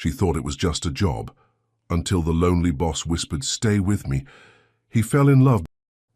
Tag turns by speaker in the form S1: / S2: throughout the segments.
S1: She thought it was just a job, until the lonely boss whispered, "Stay with me." He fell in love.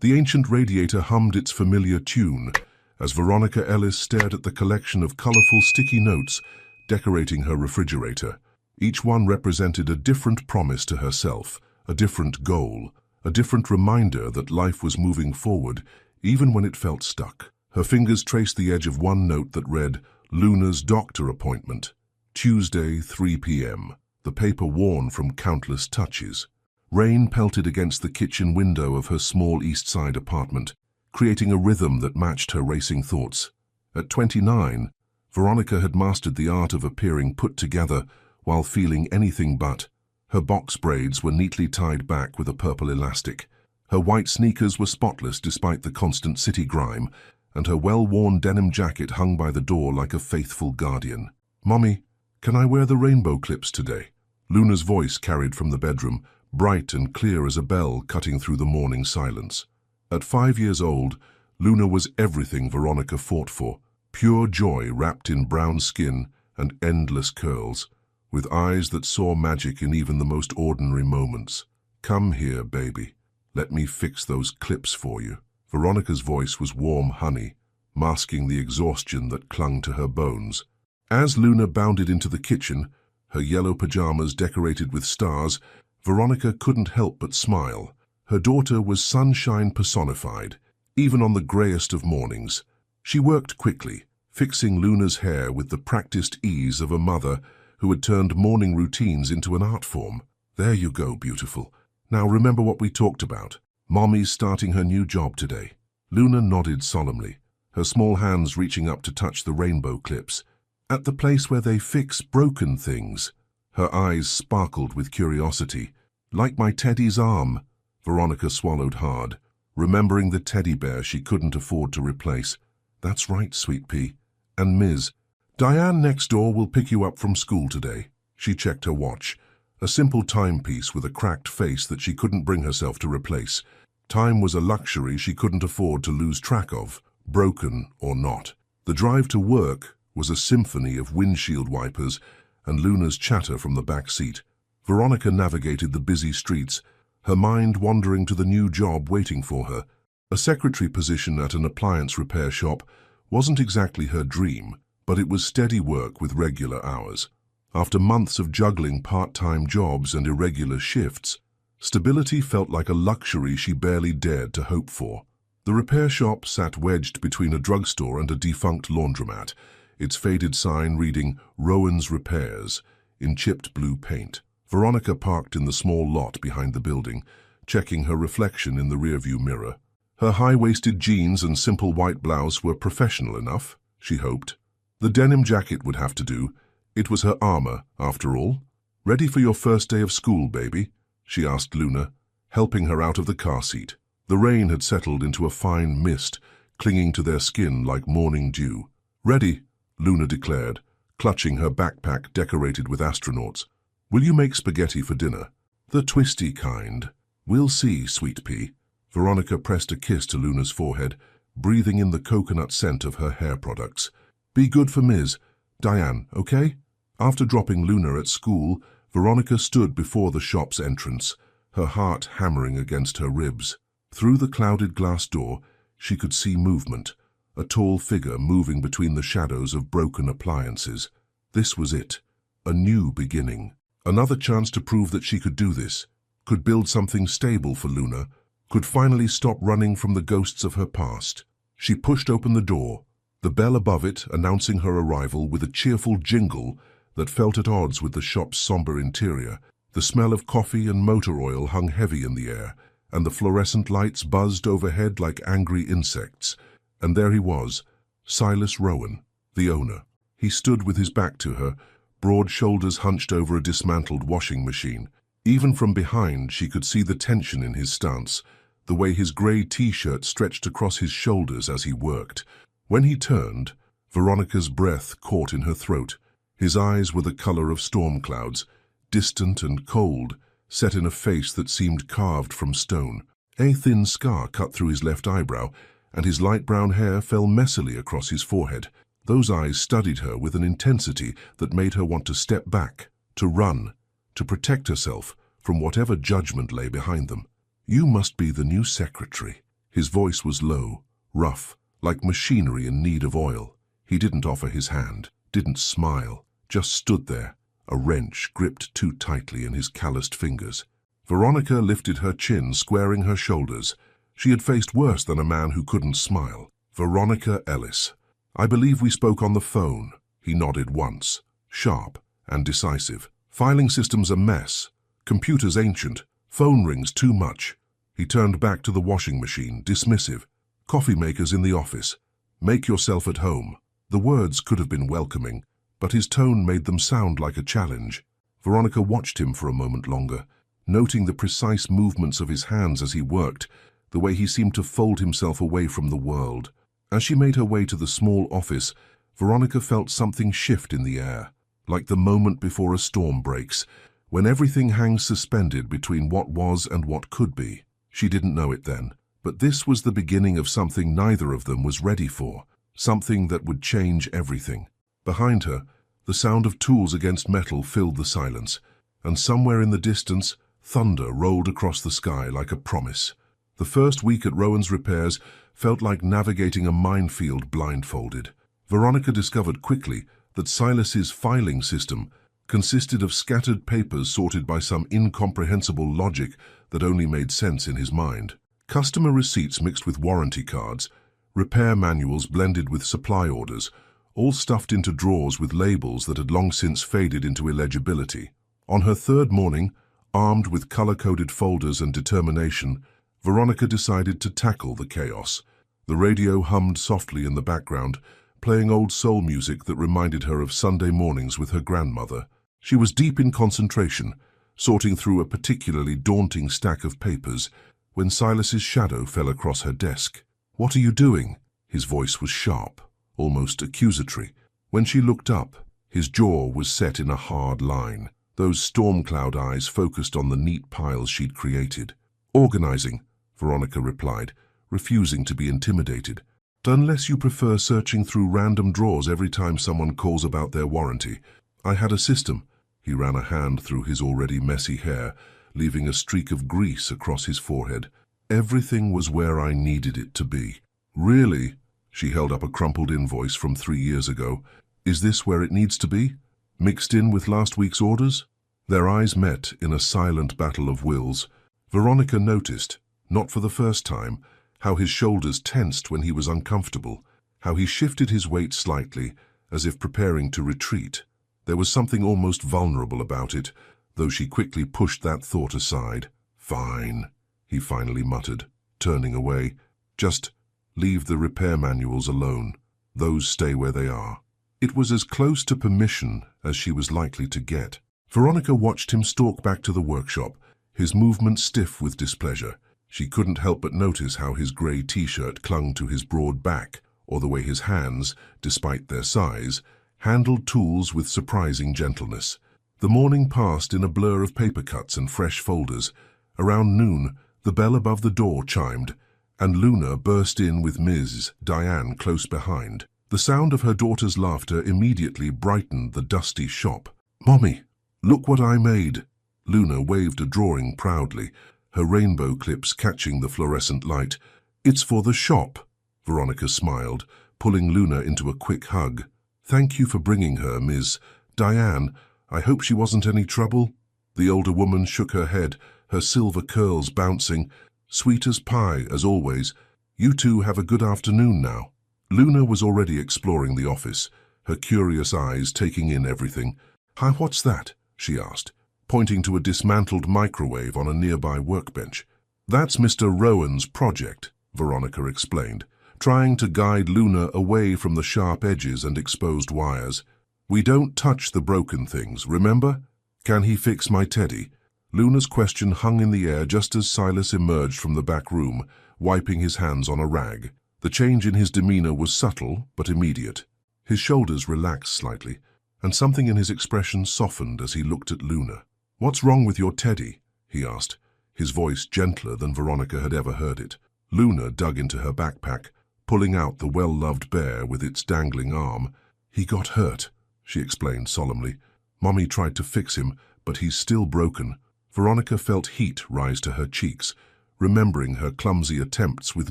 S1: The ancient radiator hummed its familiar tune as Veronica Ellis stared at the collection of colorful sticky notes decorating her refrigerator. Each one represented a different promise to herself, a different goal, a different reminder that life was moving forward, even when it felt stuck. Her fingers traced the edge of one note that read, "Luna's doctor appointment, Tuesday, 3 p.m., the paper worn from countless touches. Rain pelted against the kitchen window of her small East Side apartment, creating a rhythm that matched her racing thoughts. At 29, Veronica had mastered the art of appearing put together while feeling anything but. Her box braids were neatly tied back with a purple elastic. Her white sneakers were spotless despite the constant city grime, and her well-worn denim jacket hung by the door like a faithful guardian. "Mommy, can I wear the rainbow clips today?" Luna's voice carried from the bedroom, bright and clear as a bell cutting through the morning silence. At 5 years old, Luna was everything Veronica fought for, pure joy wrapped in brown skin and endless curls, with eyes that saw magic in even the most ordinary moments. "Come here, baby. Let me fix those clips for you." Veronica's voice was warm honey, masking the exhaustion that clung to her bones. As Luna bounded into the kitchen, her yellow pajamas decorated with stars, Veronica couldn't help but smile. Her daughter was sunshine personified, even on the greyest of mornings. She worked quickly, fixing Luna's hair with the practiced ease of a mother who had turned morning routines into an art form. "There you go, beautiful. Now remember what we talked about. Mommy's starting her new job today." Luna nodded solemnly, her small hands reaching up to touch the rainbow clips. "At the place where they fix broken things." Her eyes sparkled with curiosity. "Like my Teddy's arm." Veronica swallowed hard, remembering the teddy bear she couldn't afford to replace. "That's right, sweet pea. And Ms. Diane next door will pick you up from school today." She checked her watch, a simple timepiece with a cracked face that she couldn't bring herself to replace. Time was a luxury she couldn't afford to lose track of, broken or not. The drive to work was a symphony of windshield wipers and Luna's chatter from the back seat. Veronica navigated the busy streets, her mind wandering to the new job waiting for her. A secretary position at an appliance repair shop wasn't exactly her dream, but it was steady work with regular hours. After months of juggling part-time jobs and irregular shifts, stability felt like a luxury she barely dared to hope for. The repair shop sat wedged between a drugstore and a defunct laundromat, its faded sign reading "Rowan's Repairs" in chipped blue paint. Veronica parked in the small lot behind the building, checking her reflection in the rearview mirror. Her high-waisted jeans and simple white blouse were professional enough, she hoped. The denim jacket would have to do. It was her armor, after all. "Ready for your first day of school, baby?" she asked Luna, helping her out of the car seat. The rain had settled into a fine mist, clinging to their skin like morning dew. "Ready," Luna declared, clutching her backpack decorated with astronauts. "Will you make spaghetti for dinner?" "The twisty kind." "We'll see, sweet pea." Veronica pressed a kiss to Luna's forehead, breathing in the coconut scent of her hair products. "Be good for Ms. Diane, okay?" After dropping Luna at school, Veronica stood before the shop's entrance, her heart hammering against her ribs. Through the clouded glass door, she could see movement, a tall figure moving between the shadows of broken appliances. This was it, a new beginning. Another chance to prove that she could do this, could build something stable for Luna, could finally stop running from the ghosts of her past. She pushed open the door, the bell above it announcing her arrival with a cheerful jingle that felt at odds with the shop's somber interior. The smell of coffee and motor oil hung heavy in the air, and the fluorescent lights buzzed overhead like angry insects. And there he was, Silas Rowan, the owner. He stood with his back to her, broad shoulders hunched over a dismantled washing machine. Even from behind, she could see the tension in his stance, the way his grey t-shirt stretched across his shoulders as he worked. When he turned, Veronica's breath caught in her throat. His eyes were the color of storm clouds, distant and cold, set in a face that seemed carved from stone. A thin scar cut through his left eyebrow, and his light brown hair fell messily across his forehead. Those eyes studied her with an intensity that made her want to step back, to run, to protect herself from whatever judgment lay behind them. "You must be the new secretary." His voice was low, rough, like machinery in need of oil. He didn't offer his hand, didn't smile, just stood there, a wrench gripped too tightly in his calloused fingers. Veronica lifted her chin, squaring her shoulders. She had faced worse than a man who couldn't smile. "Veronica Ellis. I believe we spoke on the phone." He nodded once, sharp and decisive. "Filing system's a mess. Computers ancient. Phone rings too much." He turned back to the washing machine, dismissive. "Coffee makers in the office. Make yourself at home." The words could have been welcoming, but his tone made them sound like a challenge. Veronica watched him for a moment longer, noting the precise movements of his hands as he worked, the way he seemed to fold himself away from the world. As she made her way to the small office, Veronica felt something shift in the air, like the moment before a storm breaks, when everything hangs suspended between what was and what could be. She didn't know it then, but this was the beginning of something neither of them was ready for, something that would change everything. Behind her, the sound of tools against metal filled the silence, and somewhere in the distance, thunder rolled across the sky like a promise. The first week at Rowan's Repairs felt like navigating a minefield blindfolded. Veronica discovered quickly that Silas's filing system consisted of scattered papers sorted by some incomprehensible logic that only made sense in his mind. Customer receipts mixed with warranty cards, repair manuals blended with supply orders, all stuffed into drawers with labels that had long since faded into illegibility. On her third morning, armed with color-coded folders and determination, Veronica decided to tackle the chaos. The radio hummed softly in the background, playing old soul music that reminded her of Sunday mornings with her grandmother. She was deep in concentration, sorting through a particularly daunting stack of papers, when Silas's shadow fell across her desk. "What are you doing?" His voice was sharp, almost accusatory. When she looked up, his jaw was set in a hard line. Those storm cloud eyes focused on the neat piles she'd created. "Organizing," Veronica replied, refusing to be intimidated. "Unless you prefer searching through random drawers every time someone calls about their warranty. I had a system." He ran a hand through his already messy hair, leaving a streak of grease across his forehead. "Everything was where I needed it to be." "Really?" She held up a crumpled invoice from 3 years ago. "Is this where it needs to be? Mixed in with last week's orders?" Their eyes met in a silent battle of wills. Veronica noticed, not for the first time, how his shoulders tensed when he was uncomfortable, how he shifted his weight slightly, as if preparing to retreat. There was something almost vulnerable about it, though she quickly pushed that thought aside. "Fine," he finally muttered, turning away. "Just leave the repair manuals alone. Those stay where they are." It was as close to permission as she was likely to get. Veronica watched him stalk back to the workshop, his movements stiff with displeasure. She couldn't help but notice how his grey t-shirt clung to his broad back, or the way his hands, despite their size, handled tools with surprising gentleness. The morning passed in a blur of paper cuts and fresh folders. Around noon, the bell above the door chimed, and Luna burst in with Ms. Diane close behind. The sound of her daughter's laughter immediately brightened the dusty shop. "Mommy, look what I made." Luna waved a drawing proudly, her rainbow clips catching the fluorescent light. "It's for the shop." Veronica smiled, pulling Luna into a quick hug. "Thank you for bringing her, Ms. Diane. I hope she wasn't any trouble." The older woman shook her head, her silver curls bouncing. "Sweet as pie, as always. You two have a good afternoon now." Luna was already exploring the office, her curious eyes taking in everything. "Hi, what's that?" she asked, pointing to a dismantled microwave on a nearby workbench. "That's Mr. Rowan's project," Veronica explained, trying to guide Luna away from the sharp edges and exposed wires. "We don't touch the broken things, remember? Can he fix my teddy?" Luna's question hung in the air just as Silas emerged from the back room, wiping his hands on a rag. The change in his demeanor was subtle but immediate. His shoulders relaxed slightly, and something in his expression softened as he looked at Luna. "What's wrong with your teddy?" he asked, his voice gentler than Veronica had ever heard it. Luna dug into her backpack, pulling out the well-loved bear with its dangling arm. "He got hurt," she explained solemnly. Mommy tried to fix him, but he's still broken. Veronica felt heat rise to her cheeks, remembering her clumsy attempts with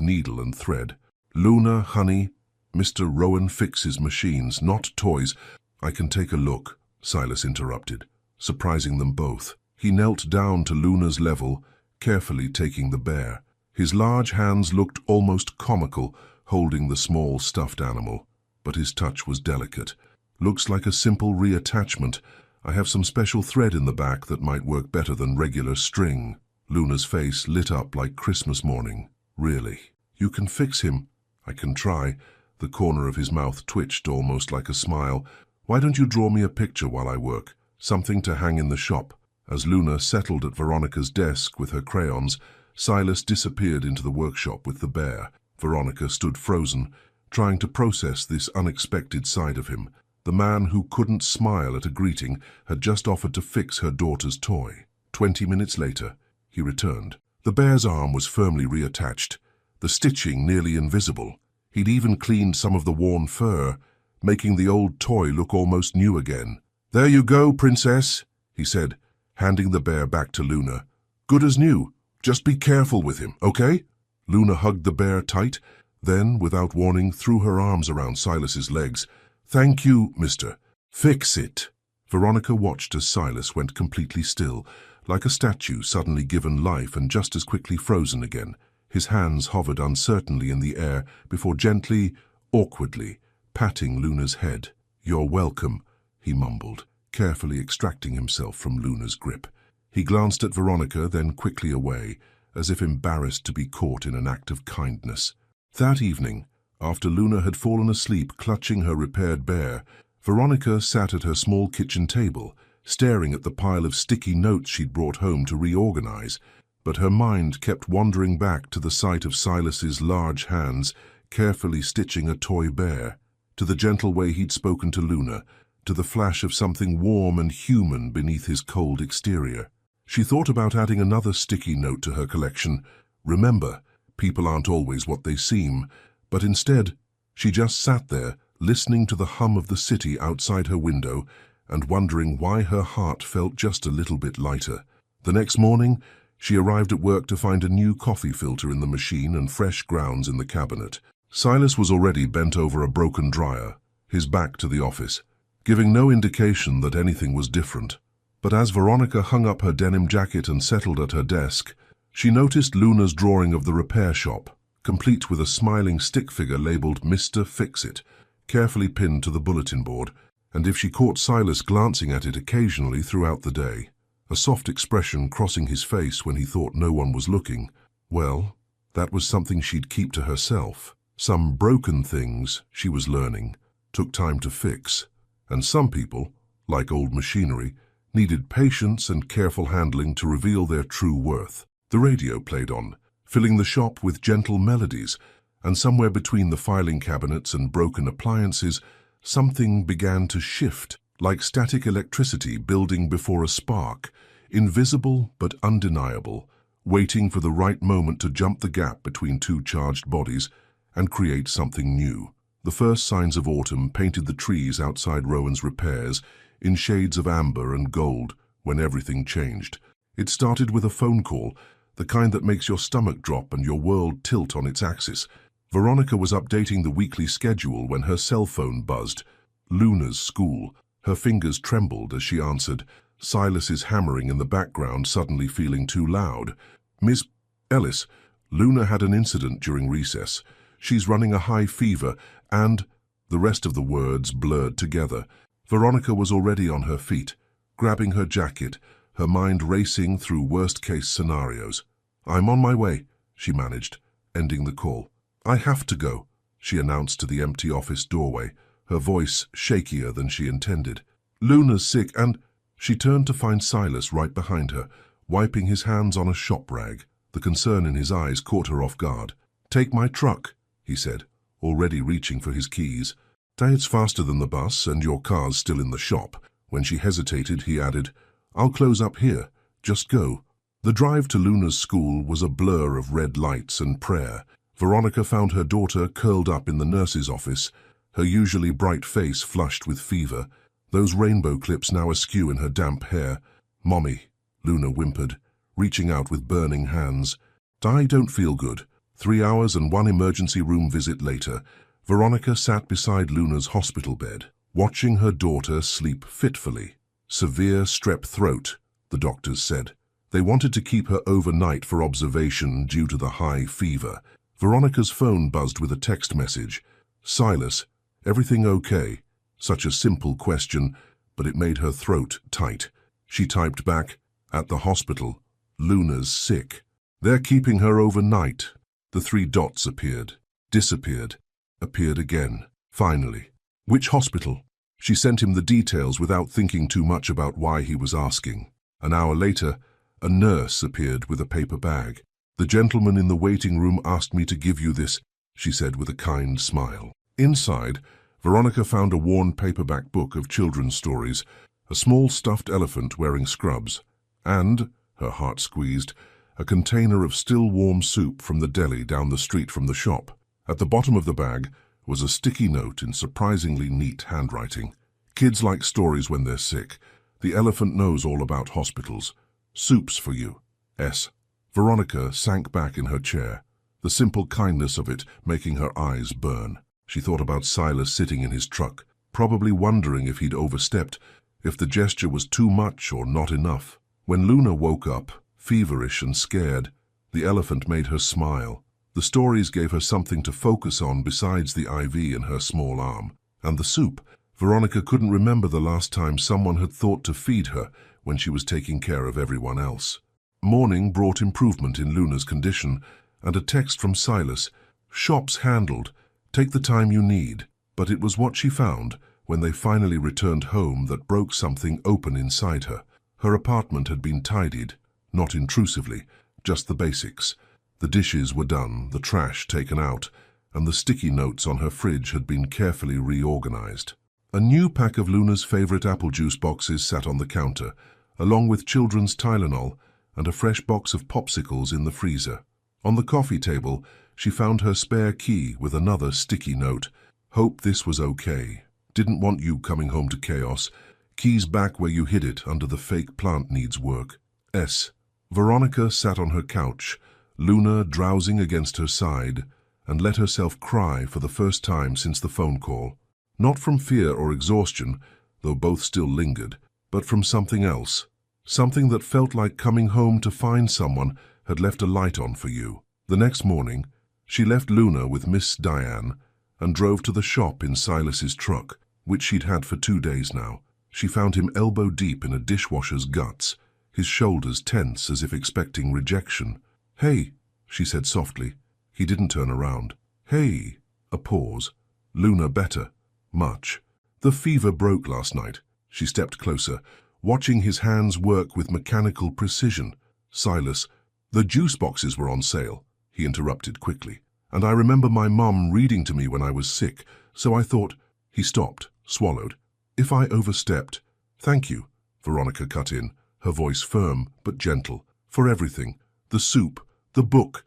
S1: needle and thread. Luna, honey, Mr. Rowan fixes machines, not toys. I can take a look, Silas interrupted, surprising them both. He knelt down to Luna's level, carefully taking the bear. His large hands looked almost comical, holding the small stuffed animal, but his touch was delicate. Looks like a simple reattachment. I have some special thread in the back that might work better than regular string. Luna's face lit up like Christmas morning. Really? You can fix him? I can try. The corner of his mouth twitched almost like a smile. Why don't you draw me a picture while I work? Something to hang in the shop. As Luna settled at Veronica's desk with her crayons, Silas disappeared into the workshop with the bear. Veronica stood frozen, trying to process this unexpected side of him. The man who couldn't smile at a greeting had just offered to fix her daughter's toy. 20 minutes later, he returned. The bear's arm was firmly reattached, the stitching nearly invisible. He'd even cleaned some of the worn fur, making the old toy look almost new again. "There you go, princess," he said, handing the bear back to Luna. "Good as new. Just be careful with him, okay?" Luna hugged the bear tight, then, without warning, threw her arms around Silas's legs. "Thank you, mister. Fix it." Veronica watched as Silas went completely still, like a statue suddenly given life and just as quickly frozen again. His hands hovered uncertainly in the air before gently, awkwardly, patting Luna's head. "You're welcome," he mumbled, carefully extracting himself from Luna's grip. He glanced at Veronica, then quickly away, as if embarrassed to be caught in an act of kindness. That evening, after Luna had fallen asleep clutching her repaired bear, Veronica sat at her small kitchen table, staring at the pile of sticky notes she'd brought home to reorganize. But her mind kept wandering back to the sight of Silas's large hands carefully stitching a toy bear, to the gentle way he'd spoken to Luna, to the flash of something warm and human beneath his cold exterior. She thought about adding another sticky note to her collection. Remember, people aren't always what they seem. But instead, she just sat there, listening to the hum of the city outside her window and wondering why her heart felt just a little bit lighter. The next morning, she arrived at work to find a new coffee filter in the machine and fresh grounds in the cabinet. Silas was already bent over a broken dryer, his back to the office, giving no indication that anything was different. But as Veronica hung up her denim jacket and settled at her desk, she noticed Luna's drawing of the repair shop, complete with a smiling stick figure labeled Mr. Fix-It, carefully pinned to the bulletin board, and if she caught Silas glancing at it occasionally throughout the day, a soft expression crossing his face when he thought no one was looking, well, that was something she'd keep to herself. Some broken things, she was learning, took time to fix, and some people, like old machinery, needed patience and careful handling to reveal their true worth. The radio played on, filling the shop with gentle melodies, and somewhere between the filing cabinets and broken appliances, something began to shift, like static electricity building before a spark, invisible but undeniable, waiting for the right moment to jump the gap between two charged bodies and create something new. The first signs of autumn painted the trees outside Rowan's repairs in shades of amber and gold when everything changed. It started with a phone call, the kind that makes your stomach drop and your world tilt on its axis. Veronica was updating the weekly schedule when her cell phone buzzed. Luna's school. Her fingers trembled as she answered, Silas's hammering in the background suddenly feeling too loud. "Miss Ellis, Luna had an incident during recess. She's running a high fever and—" The rest of the words blurred together. Veronica was already on her feet, grabbing her jacket, her mind racing through worst-case scenarios. "I'm on my way," she managed, ending the call. "I have to go," she announced to the empty office doorway, her voice shakier than she intended. "Luna's sick and—" She turned to find Silas right behind her, wiping his hands on a shop rag. The concern in his eyes caught her off guard. "Take my truck," he said, already reaching for his keys. "It's faster than the bus, and your car's still in the shop." When she hesitated, he added, "I'll close up here. Just go." The drive to Luna's school was a blur of red lights and prayer. Veronica found her daughter curled up in the nurse's office, her usually bright face flushed with fever, those rainbow clips now askew in her damp hair. "Mommy," Luna whimpered, reaching out with burning hands. "I don't feel good." 3 hours and 1 emergency room visit later, Veronica sat beside Luna's hospital bed, watching her daughter sleep fitfully. "Severe strep throat," the doctors said. They wanted to keep her overnight for observation due to the high fever. Veronica's phone buzzed with a text message. "Silas, everything okay?" Such a simple question, but it made her throat tight. She typed back, "At the hospital. Luna's sick. They're keeping her overnight." The 3 dots appeared, disappeared, appeared again. Finally, "Which hospital?" She sent him the details without thinking too much about why he was asking. An hour later, a nurse appeared with a paper bag. "The gentleman in the waiting room asked me to give you this," she said with a kind smile. Inside, Veronica found a worn paperback book of children's stories, a small stuffed elephant wearing scrubs, and, her heart squeezed, a container of still warm soup from the deli down the street from the shop. At the bottom of the bag was a sticky note in surprisingly neat handwriting. "Kids like stories when they're sick. The elephant knows all about hospitals. Soup's for you. S." Veronica sank back in her chair, the simple kindness of it making her eyes burn. She thought about Silas sitting in his truck, probably wondering if he'd overstepped, if the gesture was too much or not enough. When Luna woke up, feverish and scared, the elephant made her smile. The stories gave her something to focus on besides the IV in her small arm. And the soup. Veronica couldn't remember the last time someone had thought to feed her when she was taking care of everyone else. Morning brought improvement in Luna's condition, and a text from Silas. "Shop's handled. Take the time you need." But it was what she found when they finally returned home that broke something open inside her. Her apartment had been tidied, not intrusively, just the basics. The dishes were done, the trash taken out, and the sticky notes on her fridge had been carefully reorganized. A new pack of Luna's favorite apple juice boxes sat on the counter, along with children's Tylenol and a fresh box of popsicles in the freezer. On the coffee table, she found her spare key with another sticky note. "Hope this was okay. Didn't want you coming home to chaos. Keys back where you hid it under the fake plant needs work. S." Veronica sat on her couch, Luna drowsing against her side, and let herself cry for the first time since the phone call. Not from fear or exhaustion, though both still lingered, but from something else. Something that felt like coming home to find someone had left a light on for you. The next morning, she left Luna with Miss Diane and drove to the shop in Silas's truck, which she'd had for 2 days now. She found him elbow deep in a dishwasher's guts, his shoulders tense as if expecting rejection. "Hey," she said softly. He didn't turn around. "Hey." A pause. "Luna better?" "Much. The fever broke last night." She stepped closer, watching his hands work with mechanical precision. "Silas, the juice boxes were on sale," he interrupted quickly. "And I remember my mum reading to me when I was sick, so I thought—" He stopped, swallowed. "If I overstepped—" "Thank you," Veronica cut in, her voice firm but gentle. "For everything. The soup, the book,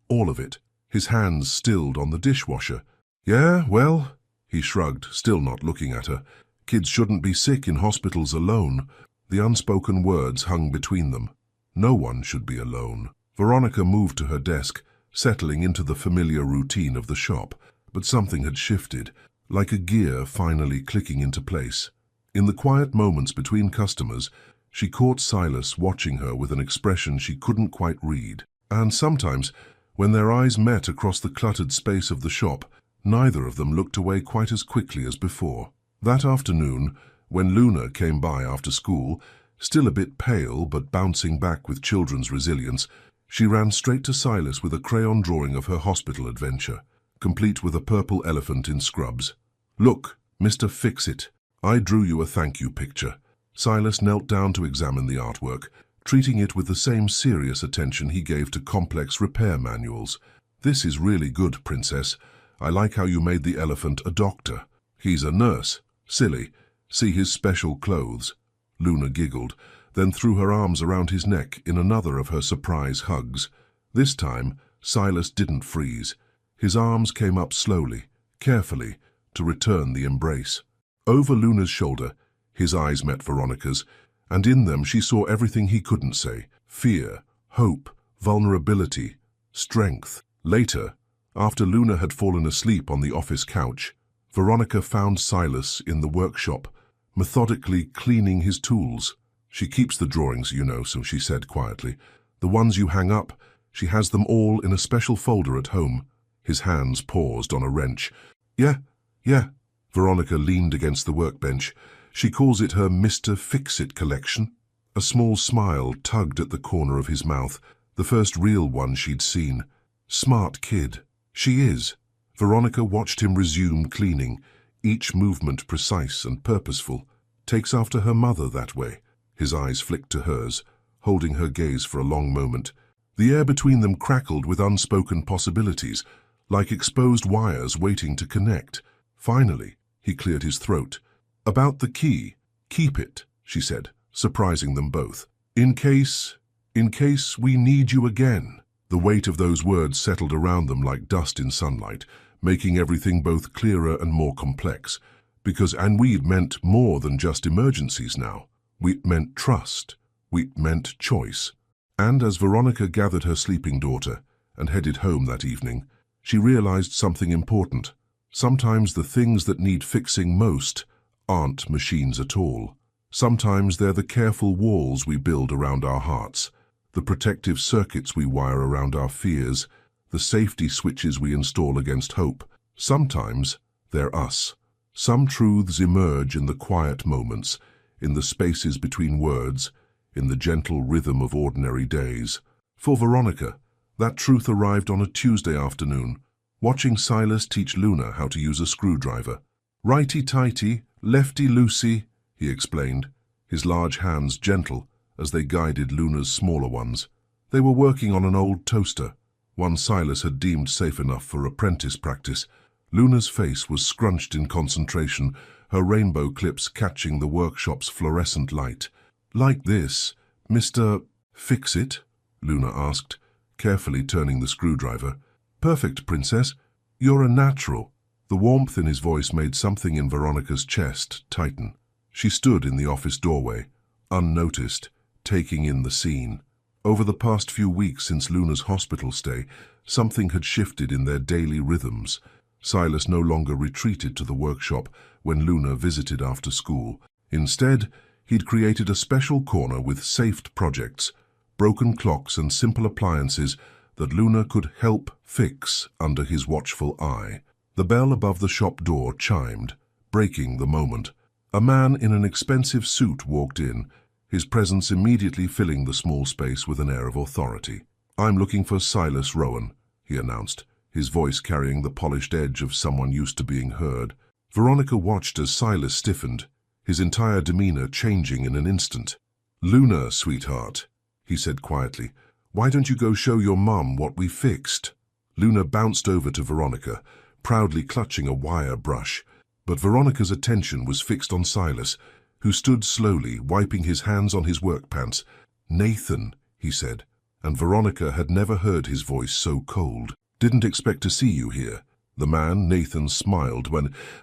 S1: all of it." His hands stilled on the dishwasher. "Yeah, well," he shrugged, still not looking at her. "Kids shouldn't be sick in hospitals alone." The unspoken words hung between them. No one should be alone. Veronica moved to her desk, settling into the familiar routine of the shop, but something had shifted, like a gear finally clicking into place. In the quiet moments between customers, she caught Silas watching her with an expression she couldn't quite read. And sometimes, when their eyes met across the cluttered space of the shop, neither of them looked away quite as quickly as before. That afternoon, when Luna came by after school, still a bit pale but bouncing back with children's resilience, she ran straight to Silas with a crayon drawing of her hospital adventure, complete with a purple elephant in scrubs. "Look, Mr. Fix-It, I drew you a thank you picture." Silas knelt down to examine the artwork, treating it with the same serious attention he gave to complex repair manuals. "This is really good, Princess. I like how you made the elephant a doctor." "He's a nurse." "Silly. See his special clothes." Luna giggled, then threw her arms around his neck in another of her surprise hugs. This time, Silas didn't freeze. His arms came up slowly, carefully, to return the embrace. Over Luna's shoulder, His eyes met Veronica's, and in them she saw everything he couldn't say: fear, hope, vulnerability, strength. Later, after Luna had fallen asleep on the office couch, Veronica found Silas in the workshop, methodically cleaning his tools. "She keeps the drawings, you know," so she said quietly. "The ones you hang up, she has them all in a special folder at home." His hands paused on a wrench. Yeah. Veronica leaned against the workbench. "She calls it her Mr. Fix-It collection." A small smile tugged at the corner of his mouth, the first real one she'd seen. "Smart kid." "She is." Veronica watched him resume cleaning, each movement precise and purposeful. "Takes after her mother that way." His eyes flicked to hers, holding her gaze for a long moment. The air between them crackled with unspoken possibilities, like exposed wires waiting to connect. Finally, he cleared his throat. "About the key, keep it," she said, surprising them both. In case we need you again." The weight of those words settled around them like dust in sunlight, making everything both clearer and more complex. Because we'd meant more than just emergencies now. We'd meant trust. We'd meant choice. And as Veronica gathered her sleeping daughter and headed home that evening, she realized something important. Sometimes the things that need fixing most aren't machines at all. Sometimes they're the careful walls we build around our hearts, the protective circuits we wire around our fears, the safety switches we install against hope. Sometimes they're us. Some truths emerge in the quiet moments, in the spaces between words, in the gentle rhythm of ordinary days. For Veronica, that truth arrived on a Tuesday afternoon, watching Silas teach Luna how to use a screwdriver. "Righty-tighty, lefty-loosey," he explained, his large hands gentle as they guided Luna's smaller ones. They were working on an old toaster, one Silas had deemed safe enough for apprentice practice. Luna's face was scrunched in concentration, her rainbow clips catching the workshop's fluorescent light. "Like this, Mr. Fix-It?" Luna asked, carefully turning the screwdriver. "Perfect, Princess. You're a natural." The warmth in his voice made something in Veronica's chest tighten. She stood in the office doorway, unnoticed, taking in the scene. Over the past few weeks since Luna's hospital stay, something had shifted in their daily rhythms. Silas no longer retreated to the workshop when Luna visited after school. Instead, he'd created a special corner with safed projects, broken clocks and simple appliances that Luna could help fix under his watchful eye. The bell above the shop door chimed, breaking the moment. A man in an expensive suit walked in, his presence immediately filling the small space with an air of authority. "I'm looking for Silas Rowan," he announced, his voice carrying the polished edge of someone used to being heard. Veronica watched as Silas stiffened, his entire demeanor changing in an instant. "Luna, sweetheart," he said quietly, "why don't you go show your mum what we fixed?" Luna bounced over to Veronica, proudly clutching a wire brush, but Veronica's attention was fixed on Silas, who stood slowly, wiping his hands on his work pants. "Nathan," he said, and Veronica had never heard his voice so cold. "Didn't expect to see you here." The man, Nathan, smiled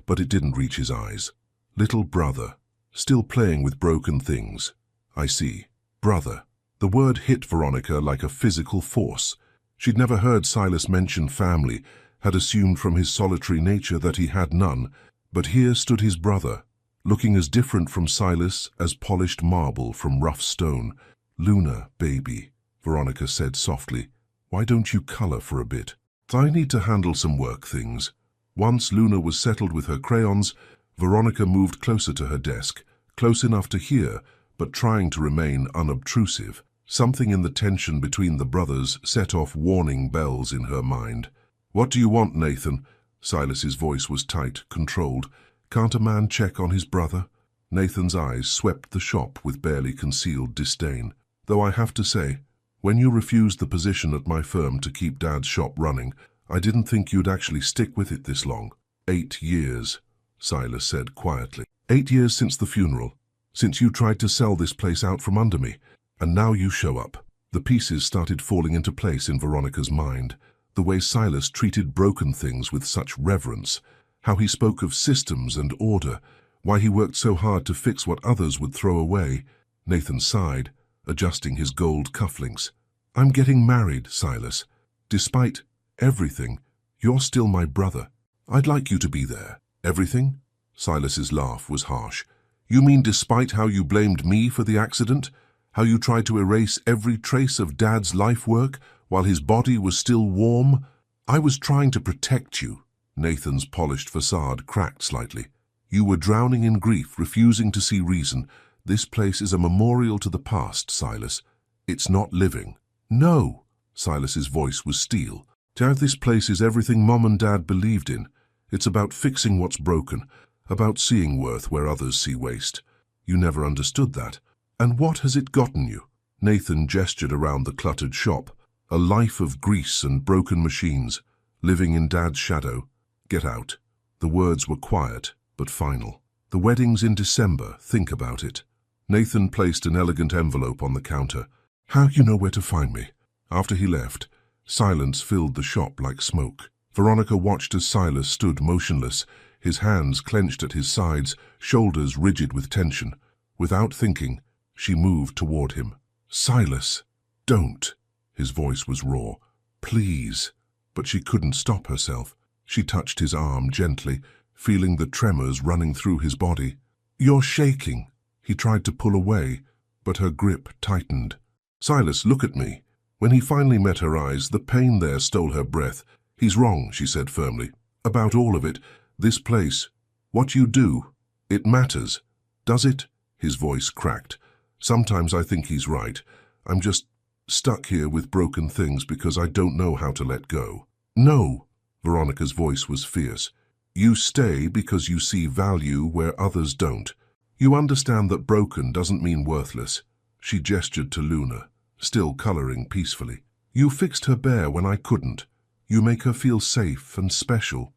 S1: but it didn't reach his eyes. "Little brother, still playing with broken things. I see. Brother." The word hit Veronica like a physical force. She'd never heard Silas mention family, had assumed from his solitary nature that he had none, but here stood his brother, looking as different from Silas as polished marble from rough stone. "Luna, baby," Veronica said softly, "why don't you color for a bit? I need to handle some work things." Once Luna was settled with her crayons, Veronica moved closer to her desk, close enough to hear, but trying to remain unobtrusive. Something in the tension between the brothers set off warning bells in her mind. "What do you want, Nathan?" Silas's voice was tight, controlled. "Can't a man check on his brother?" Nathan's eyes swept the shop with barely concealed disdain. "Though I have to say, when you refused the position at my firm to keep Dad's shop running, I didn't think you'd actually stick with it this long." 8 years, Silas said quietly. 8 years since the funeral, since you tried to sell this place out from under me, and now you show up." The pieces started falling into place in Veronica's mind. The way Silas treated broken things with such reverence, how he spoke of systems and order, why he worked so hard to fix what others would throw away. Nathan sighed, adjusting his gold cufflinks. I'm getting married, Silas. Despite everything, you're still my brother. I'd like you to be there. Everything? Silas's laugh was harsh. You mean despite how you blamed me for the accident? How you tried to erase every trace of Dad's life work while his body was still warm? I was trying to protect you. Nathan's polished facade cracked slightly. You were drowning in grief, refusing to see reason. This place is a memorial to the past, Silas. It's not living. No, Silas's voice was steel. Dad, this place is everything Mom and Dad believed in. It's about fixing what's broken, about seeing worth where others see waste. You never understood that. And what has it gotten you? Nathan gestured around the cluttered shop. A life of grease and broken machines, living in Dad's shadow. Get out. The words were quiet, but final. The wedding's in December, think about it. Nathan placed an elegant envelope on the counter. How do you know where to find me? After he left, silence filled the shop like smoke. Veronica watched as Silas stood motionless, his hands clenched at his sides, shoulders rigid with tension. Without thinking, she moved toward him. Silas, don't. His voice was raw. Please. But she couldn't stop herself. She touched his arm gently, feeling the tremors running through his body. You're shaking. He tried to pull away, but her grip tightened. Silas, look at me. When he finally met her eyes, the pain there stole her breath. He's wrong, she said firmly. About all of it, this place, what you do, it matters. Does it? His voice cracked. Sometimes I think he's right. I'm just stuck here with broken things because I don't know how to let go. No, Veronica's voice was fierce. You stay because you see value where others don't. You understand that broken doesn't mean worthless. She gestured to Luna, still coloring peacefully. You fixed her bear when I couldn't. You make her feel safe and special.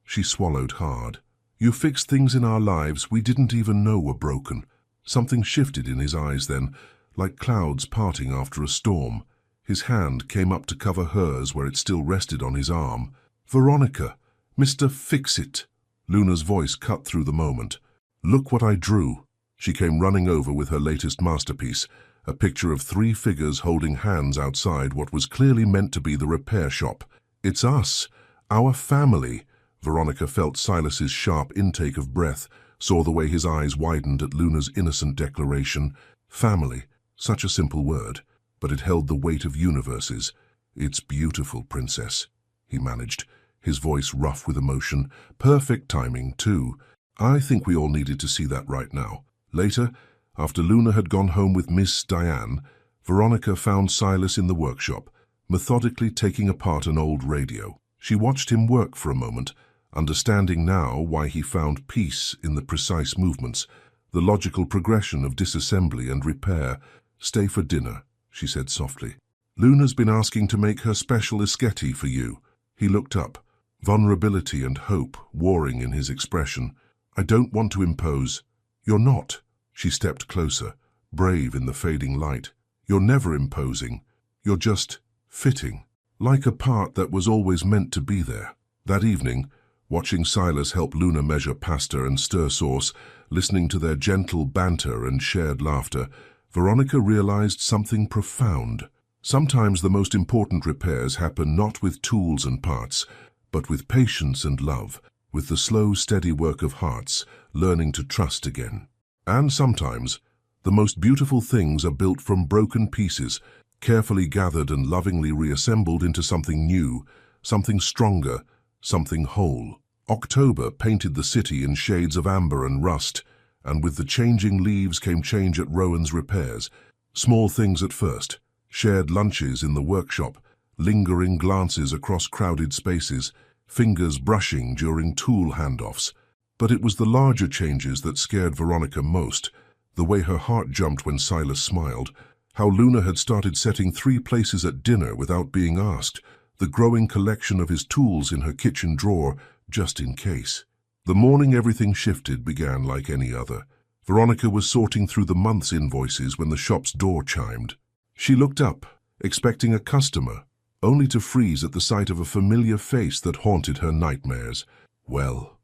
S1: She swallowed hard. You fixed things in our lives we didn't even know were broken. Something shifted in his eyes then, like clouds parting after a storm. His hand came up to cover hers where it still rested on his arm. Veronica, Mr. Fix-It. Luna's voice cut through the moment. Look what I drew. She came running over with her latest masterpiece, a picture of 3 figures holding hands outside what was clearly meant to be the repair shop. It's us, our family. Veronica felt Silas's sharp intake of breath, saw the way his eyes widened at Luna's innocent declaration. Family, such a simple word, but it held the weight of universes. It's beautiful, Princess, he managed, his voice rough with emotion. Perfect timing, too. I think we all needed to see that right now. Later, after Luna had gone home with Miss Diane, Veronica found Silas in the workshop, methodically taking apart an old radio. She watched him work for a moment, understanding now why he found peace in the precise movements, the logical progression of disassembly and repair. Stay for dinner, she said softly. Luna's been asking to make her special esquetti for you. He looked up, vulnerability and hope warring in his expression. I don't want to impose. You're not. She stepped closer, brave in the fading light. You're never imposing. You're just fitting, like a part that was always meant to be there. That evening, watching Silas help Luna measure pasta and stir sauce, listening to their gentle banter and shared laughter, Veronica realized something profound. Sometimes the most important repairs happen not with tools and parts, but with patience and love, with the slow, steady work of hearts, learning to trust again. And sometimes, the most beautiful things are built from broken pieces, carefully gathered and lovingly reassembled into something new, something stronger, something whole. October painted the city in shades of amber and rust, and with the changing leaves came change at Rowan's repairs. Small things at first, shared lunches in the workshop, lingering glances across crowded spaces, fingers brushing during tool handoffs. But it was the larger changes that scared Veronica most, the way her heart jumped when Silas smiled, how Luna had started setting 3 places at dinner without being asked, the growing collection of his tools in her kitchen drawer, just in case. The morning everything shifted began like any other. Veronica was sorting through the month's invoices when the shop's door chimed. She looked up, expecting a customer, only to freeze at the sight of a familiar face that haunted her nightmares. Well,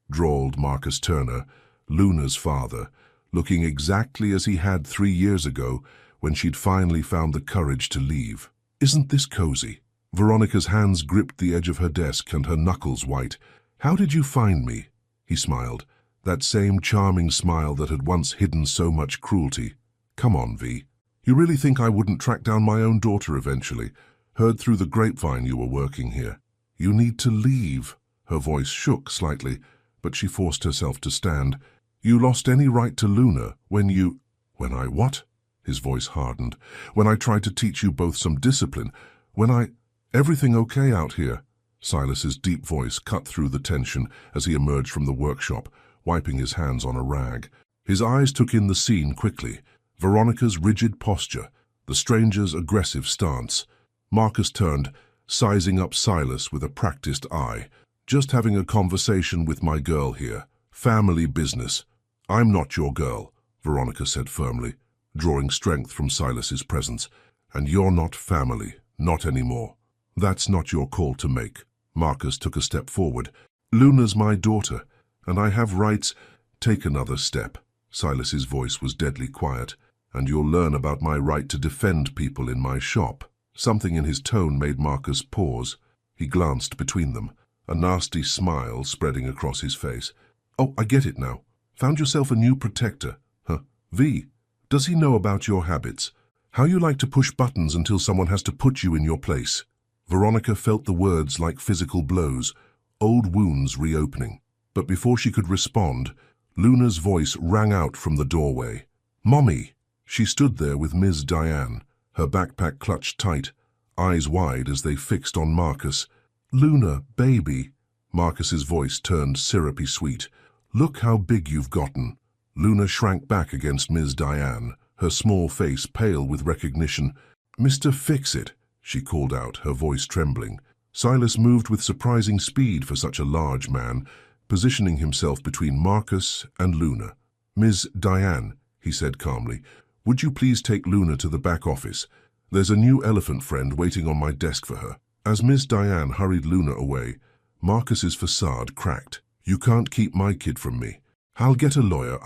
S1: drawled Marcus Turner, Luna's father, looking exactly as he had 3 years ago when she'd finally found the courage to leave. "Isn't this cozy?" Veronica's hands gripped the edge of her desk and her knuckles white. "How did you find me?" He smiled, that same charming smile that had once hidden so much cruelty. "Come on, V. You really think I wouldn't track down my own daughter eventually? Heard through the grapevine you were working here. You need to leave." Her voice shook slightly, but she forced herself to stand. "You lost any right to Luna when you—" "When I what?" His voice hardened. "When I tried to teach you both some discipline. When I— Everything okay out here?" Silas's deep voice cut through the tension as he emerged from the workshop, wiping his hands on a rag. His eyes took in the scene quickly. Veronica's rigid posture, the stranger's aggressive stance. Marcus turned, sizing up Silas with a practiced eye. "Just having a conversation with my girl here. Family business." "I'm not your girl," Veronica said firmly, drawing strength from Silas's presence. "And you're not family, not anymore. That's not your call to make." Marcus took a step forward. "Luna's my daughter, and I have rights—" "Take another step." Silas's voice was deadly quiet. "And you'll learn about my right to defend people in my shop." Something in his tone made Marcus pause. He glanced between them, a nasty smile spreading across his face. "Oh, I get it now. Found yourself a new protector, huh? V, does he know about your habits? How you like to push buttons until someone has to put you in your place?" Veronica felt the words like physical blows, old wounds reopening. But before she could respond, Luna's voice rang out from the doorway. "Mommy!" She stood there with Ms. Diane, her backpack clutched tight, eyes wide as they fixed on Marcus. "Luna, baby." Marcus's voice turned syrupy sweet. "Look how big you've gotten." Luna shrank back against Ms. Diane, her small face pale with recognition. "Mr. Fix-It," she called out, her voice trembling. Silas moved with surprising speed for such a large man, positioning himself between Marcus and Luna. "Ms. Diane," he said calmly, "would you please take Luna to the back office? There's a new elephant friend waiting on my desk for her." As Ms. Diane hurried Luna away, Marcus's facade cracked. "You can't keep my kid from me. I'll get a lawyer.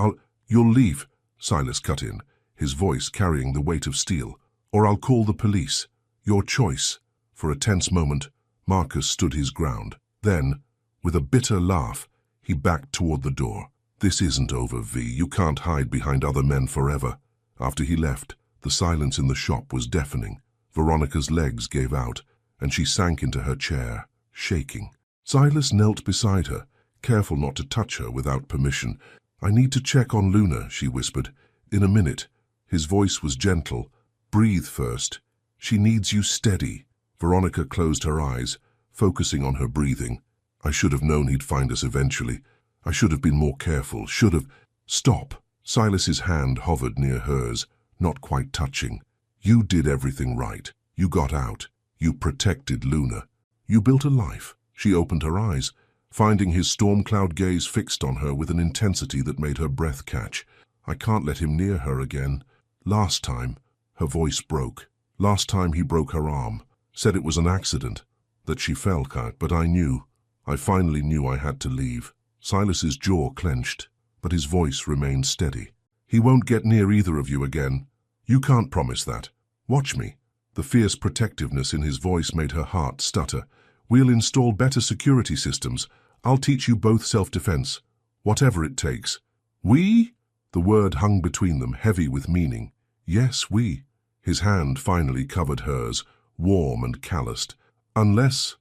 S1: You'll leave," Silas cut in, his voice carrying the weight of steel. "Or I'll call the police. Your choice." For a tense moment, Marcus stood his ground. Then, with a bitter laugh, he backed toward the door. "This isn't over, V. You can't hide behind other men forever." After he left, the silence in the shop was deafening. Veronica's legs gave out, and she sank into her chair, shaking. Silas knelt beside her, careful not to touch her without permission. "I need to check on Luna," she whispered. "In a minute." His voice was gentle. "Breathe first. She needs you steady." Veronica closed her eyes, focusing on her breathing. "I should have known he'd find us eventually. I should have been more careful, should have—" "Stop." Silas's hand hovered near hers, not quite touching. "You did everything right. You got out. You protected Luna. You built a life." She opened her eyes, finding his storm cloud gaze fixed on her with an intensity that made her breath catch. "I can't let him near her again. Last time," her voice broke. "Last time he broke her arm. Said it was an accident, that she fell, but I knew. I finally knew I had to leave." Silas's jaw clenched, but his voice remained steady. "He won't get near either of you again. You can't promise that. Watch me." The fierce protectiveness in his voice made her heart stutter. "We'll install better security systems. I'll teach you both self-defense. Whatever it takes." "We?" The word hung between them, heavy with meaning. "Yes, we." His hand finally covered hers, warm and calloused. Unless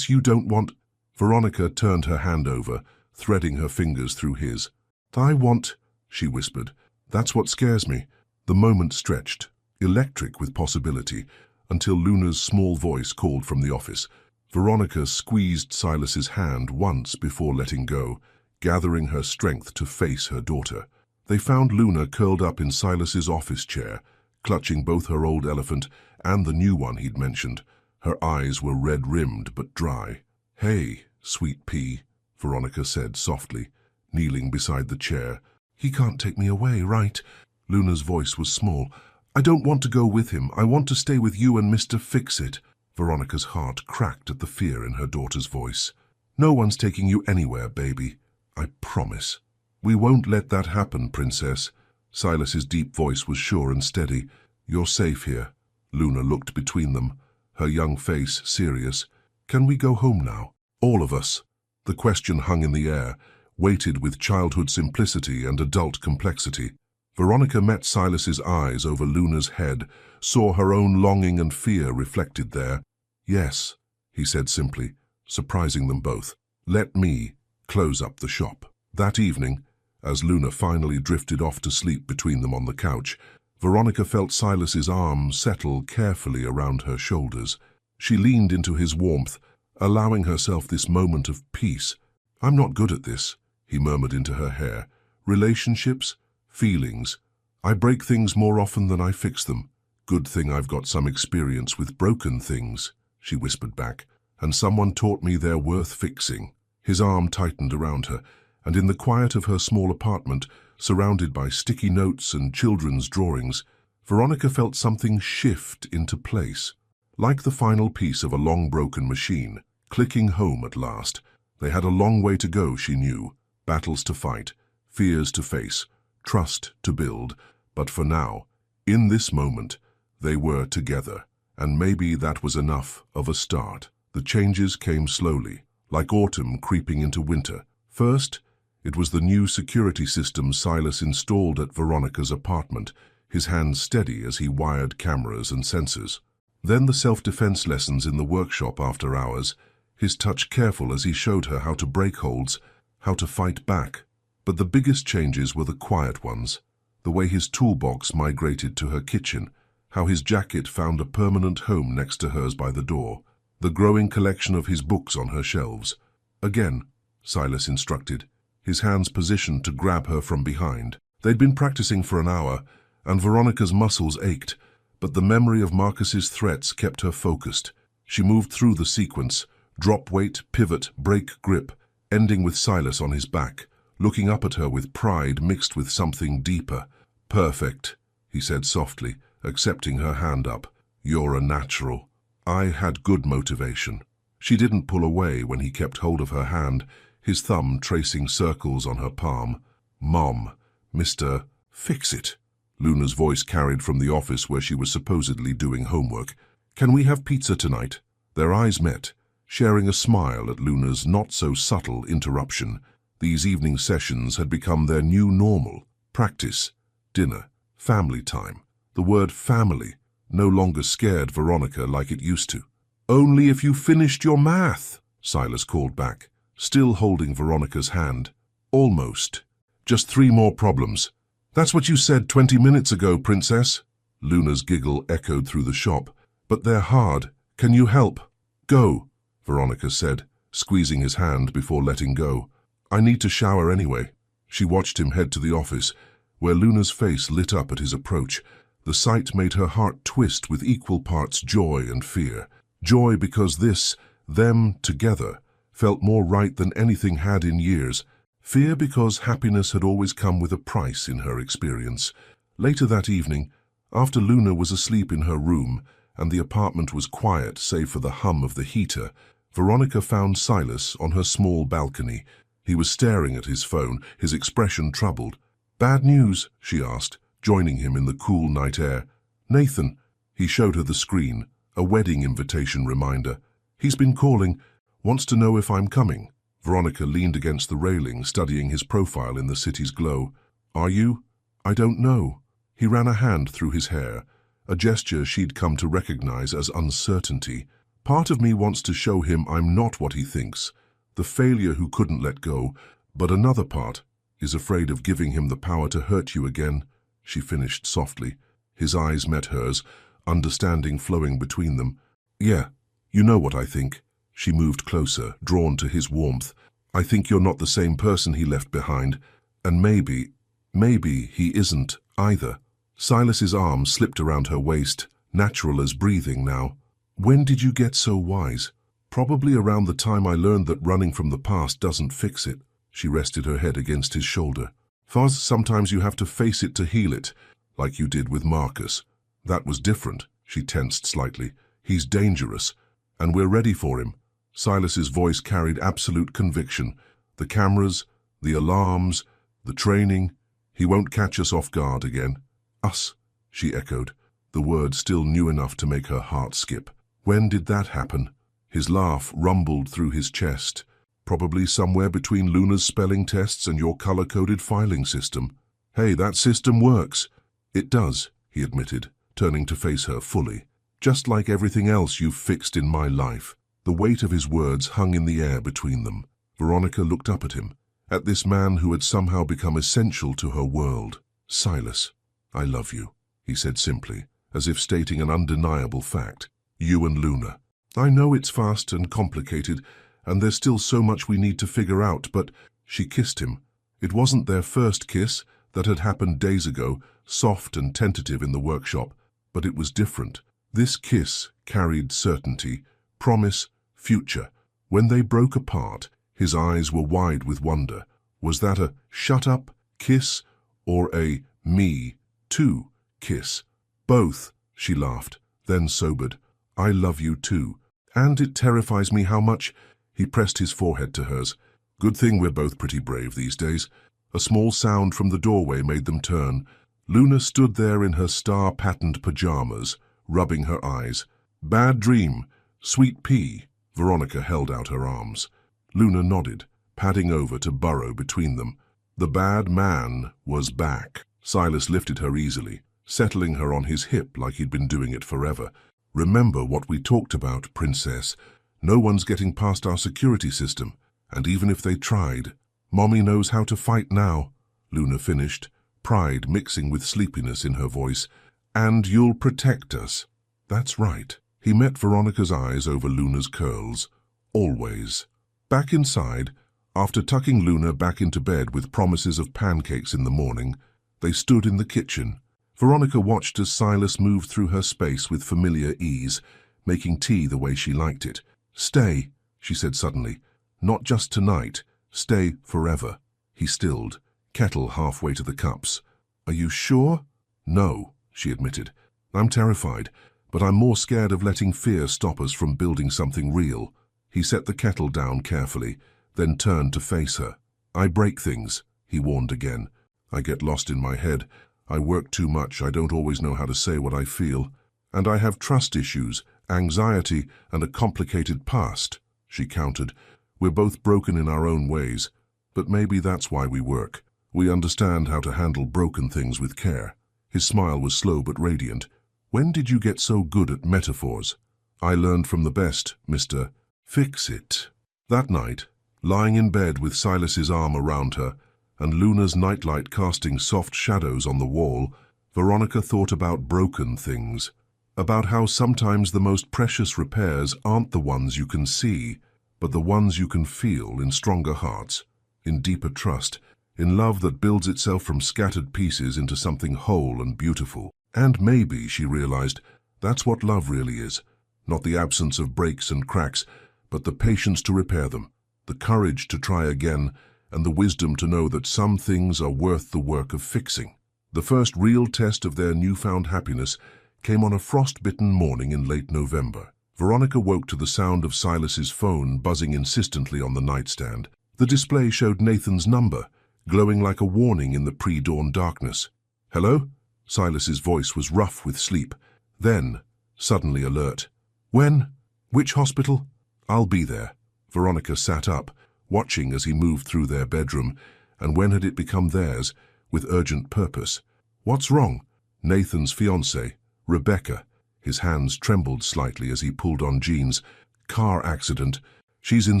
S1: you don't want—" Veronica turned her hand over, threading her fingers through his. "I want," she whispered. "That's what scares me." The moment stretched, electric with possibility, until Luna's small voice called from the office. Veronica squeezed Silas's hand once before letting go, gathering her strength to face her daughter. They found Luna curled up in Silas's office chair, clutching both her old elephant and the new one he'd mentioned. Her eyes were red-rimmed but dry. "Hey, sweet pea," Veronica said softly, kneeling beside the chair. "He can't take me away, right?" Luna's voice was small. "I don't want to go with him. I want to stay with you and Mr. Fix-It." Veronica's heart cracked at the fear in her daughter's voice. "No one's taking you anywhere, baby." I promise. We won't let that happen, Princess. Silas's deep voice was sure and steady. You're safe here. Luna looked between them, her young face serious. Can we go home now? All of us. The question hung in the air, weighted with childhood simplicity and adult complexity. Veronica met Silas's eyes over Luna's head, saw her own longing and fear reflected there. Yes, he said simply, surprising them both. Let me close up the shop. That evening, as Luna finally drifted off to sleep between them on the couch, Veronica felt Silas's arm settle carefully around her shoulders. She leaned into his warmth, allowing herself this moment of peace. I'm not good at this, he murmured into her hair. Relationships, feelings. I break things more often than I fix them. Good thing I've got some experience with broken things, she whispered back, and someone taught me they're worth fixing. His arm tightened around her, and in the quiet of her small apartment, surrounded by sticky notes and children's drawings, Veronica felt something shift into place. Like the final piece of a long-broken machine, clicking home at last. They had a long way to go, she knew. Battles to fight, fears to face, trust to build. But for now, in this moment, they were together. And maybe that was enough of a start. The changes came slowly, like autumn creeping into winter. First, it was the new security system Silas installed at Veronica's apartment, his hands steady as he wired cameras and sensors. Then the self-defense lessons in the workshop after hours, his touch careful as he showed her how to break holds, how to fight back. But the biggest changes were the quiet ones, the way his toolbox migrated to her kitchen, how his jacket found a permanent home next to hers by the door, the growing collection of his books on her shelves. Again, Silas instructed, his hands positioned to grab her from behind. They'd been practicing for an hour, and Veronica's muscles ached, but the memory of Marcus's threats kept her focused. She moved through the sequence, drop weight, pivot, break, grip, ending with Silas on his back, looking up at her with pride mixed with something deeper. Perfect, he said softly, accepting her hand up. You're a natural. I had good motivation. She didn't pull away when he kept hold of her hand, his thumb tracing circles on her palm. Mom, Mr. Fix-It. Luna's voice carried from the office where she was supposedly doing homework. Can we have pizza tonight? Their eyes met, sharing a smile at Luna's not-so-subtle interruption. These evening sessions had become their new normal. Practice, dinner, family time. The word family no longer scared Veronica like it used to. Only if you finished your math, Silas called back, still holding Veronica's hand. Almost. Just 3 more problems. That's what you said 20 minutes ago, Princess. Luna's giggle echoed through the shop. But they're hard. Can you help? Go, Veronica said, squeezing his hand before letting go. I need to shower anyway. She watched him head to the office, where Luna's face lit up at his approach. The sight made her heart twist with equal parts joy and fear. Joy because this, them together, felt more right than anything had in years. Fear because happiness had always come with a price in her experience. Later that evening, after Luna was asleep in her room and the apartment was quiet save for the hum of the heater, Veronica found Silas on her small balcony. He was staring at his phone, his expression troubled. Bad news, she asked, joining him in the cool night air. Nathan, he showed her the screen, a wedding invitation reminder. He's been calling, wants to know if I'm coming. Veronica leaned against the railing, studying his profile in the city's glow. Are you? I don't know. He ran a hand through his hair, a gesture she'd come to recognize as uncertainty. Part of me wants to show him I'm not what he thinks, the failure who couldn't let go, but another part is afraid of giving him the power to hurt you again, she finished softly. His eyes met hers, understanding flowing between them. Yeah, you know what I think. She moved closer, drawn to his warmth. I think you're not the same person he left behind, and maybe he isn't either. Silas's arm slipped around her waist, natural as breathing now. When did you get so wise? Probably around the time I learned that running from the past doesn't fix it. She rested her head against his shoulder. Faz, sometimes you have to face it to heal it, like you did with Marcus. That was different. She tensed slightly. He's dangerous, and we're ready for him. Silas's voice carried absolute conviction. The cameras, The alarms, the training. He won't catch us off guard again. Us, she echoed, the word still new enough to make her heart skip. When did that happen? His laugh rumbled through his chest. Probably somewhere between Luna's spelling tests and your color-coded filing system. Hey, that system works. It does, he admitted, turning to face her fully. Just like everything else you've fixed in my life. The weight of his words hung in the air between them. Veronica looked up at him, at this man who had somehow become essential to her world. Silas, I love you, he said simply, as if stating an undeniable fact. You and Luna. I know it's fast and complicated, and there's still so much we need to figure out, but she kissed him. It wasn't their first kiss that had happened days ago, soft and tentative in the workshop, but it was different. This kiss carried certainty, promise, future. When they broke apart, his eyes were wide with wonder. Was that a shut up kiss or a me too kiss? Both, she laughed, then sobered. I love you too. And it terrifies me how much. He pressed his forehead to hers. Good thing we're both pretty brave these days. A small sound from the doorway made them turn. Luna stood there in her star-patterned pajamas, rubbing her eyes. Bad dream. Sweet pea. Veronica held out her arms. Luna nodded, padding over to burrow between them. The bad man was back. Silas lifted her easily, settling her on his hip like he'd been doing it forever. Remember what we talked about, Princess. No one's getting past our security system, and even if they tried, Mommy knows how to fight now, Luna finished, pride mixing with sleepiness in her voice. And you'll protect us. That's right. He met Veronica's eyes over Luna's curls. Always. Back inside, after tucking Luna back into bed with promises of pancakes in the morning, they stood in the kitchen. Veronica watched as Silas moved through her space with familiar ease, making tea the way she liked it. Stay, she said suddenly. Not just tonight. Stay forever. He stilled, kettle halfway to the cups. Are you sure? No, she admitted. I'm terrified, but I'm more scared of letting fear stop us from building something real. He set the kettle down carefully, then turned to face her. I break things, he warned again. I get lost in my head. I work too much. I don't always know how to say what I feel. And I have trust issues, anxiety, and a complicated past, she countered. We're both broken in our own ways, but maybe that's why we work. We understand how to handle broken things with care. His smile was slow but radiant. When did you get so good at metaphors? I learned from the best, Mr. Fix-It. That night, lying in bed with Silas's arm around her, and Luna's nightlight casting soft shadows on the wall, Veronica thought about broken things, about how sometimes the most precious repairs aren't the ones you can see, but the ones you can feel in stronger hearts, in deeper trust, in love that builds itself from scattered pieces into something whole and beautiful. And maybe, she realized, that's what love really is, not the absence of breaks and cracks, but the patience to repair them, the courage to try again, and the wisdom to know that some things are worth the work of fixing. The first real test of their newfound happiness came on a frost-bitten morning in late November. Veronica woke to the sound of Silas's phone buzzing insistently on the nightstand. The display showed Nathan's number, glowing like a warning in the pre-dawn darkness. Hello? Silas's voice was rough with sleep. Then, suddenly alert. When? Which hospital? I'll be there. Veronica sat up, watching as he moved through their bedroom, and when had it become theirs, with urgent purpose. What's wrong? Nathan's fiancée, Rebecca. His hands trembled slightly as he pulled on jeans. Car accident. She's in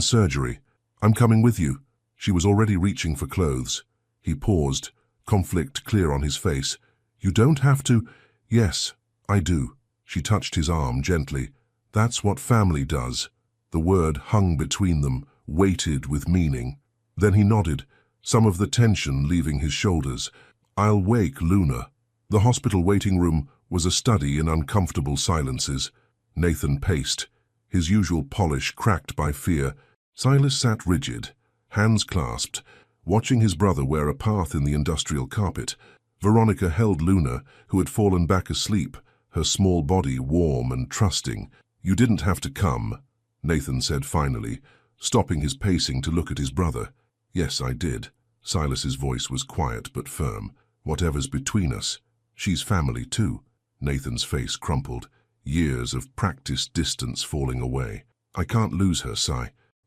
S1: surgery. I'm coming with you. She was already reaching for clothes. He paused, conflict clear on his face. You don't have to. Yes, I do. She touched his arm gently. That's what family does. The word hung between them, weighted with meaning. Then he nodded, some of the tension leaving his shoulders. I'll wake Luna. The hospital waiting room was a study in uncomfortable silences. Nathan paced, his usual polish cracked by fear. Silas sat rigid, hands clasped, watching his brother wear a path in the industrial carpet. Veronica held Luna, who had fallen back asleep, her small body warm and trusting. You didn't have to come, Nathan said finally, stopping his pacing to look at his brother. Yes, I did. Silas's voice was quiet but firm. Whatever's between us, she's family too. Nathan's face crumpled, years of practiced distance falling away. I can't lose her, Si.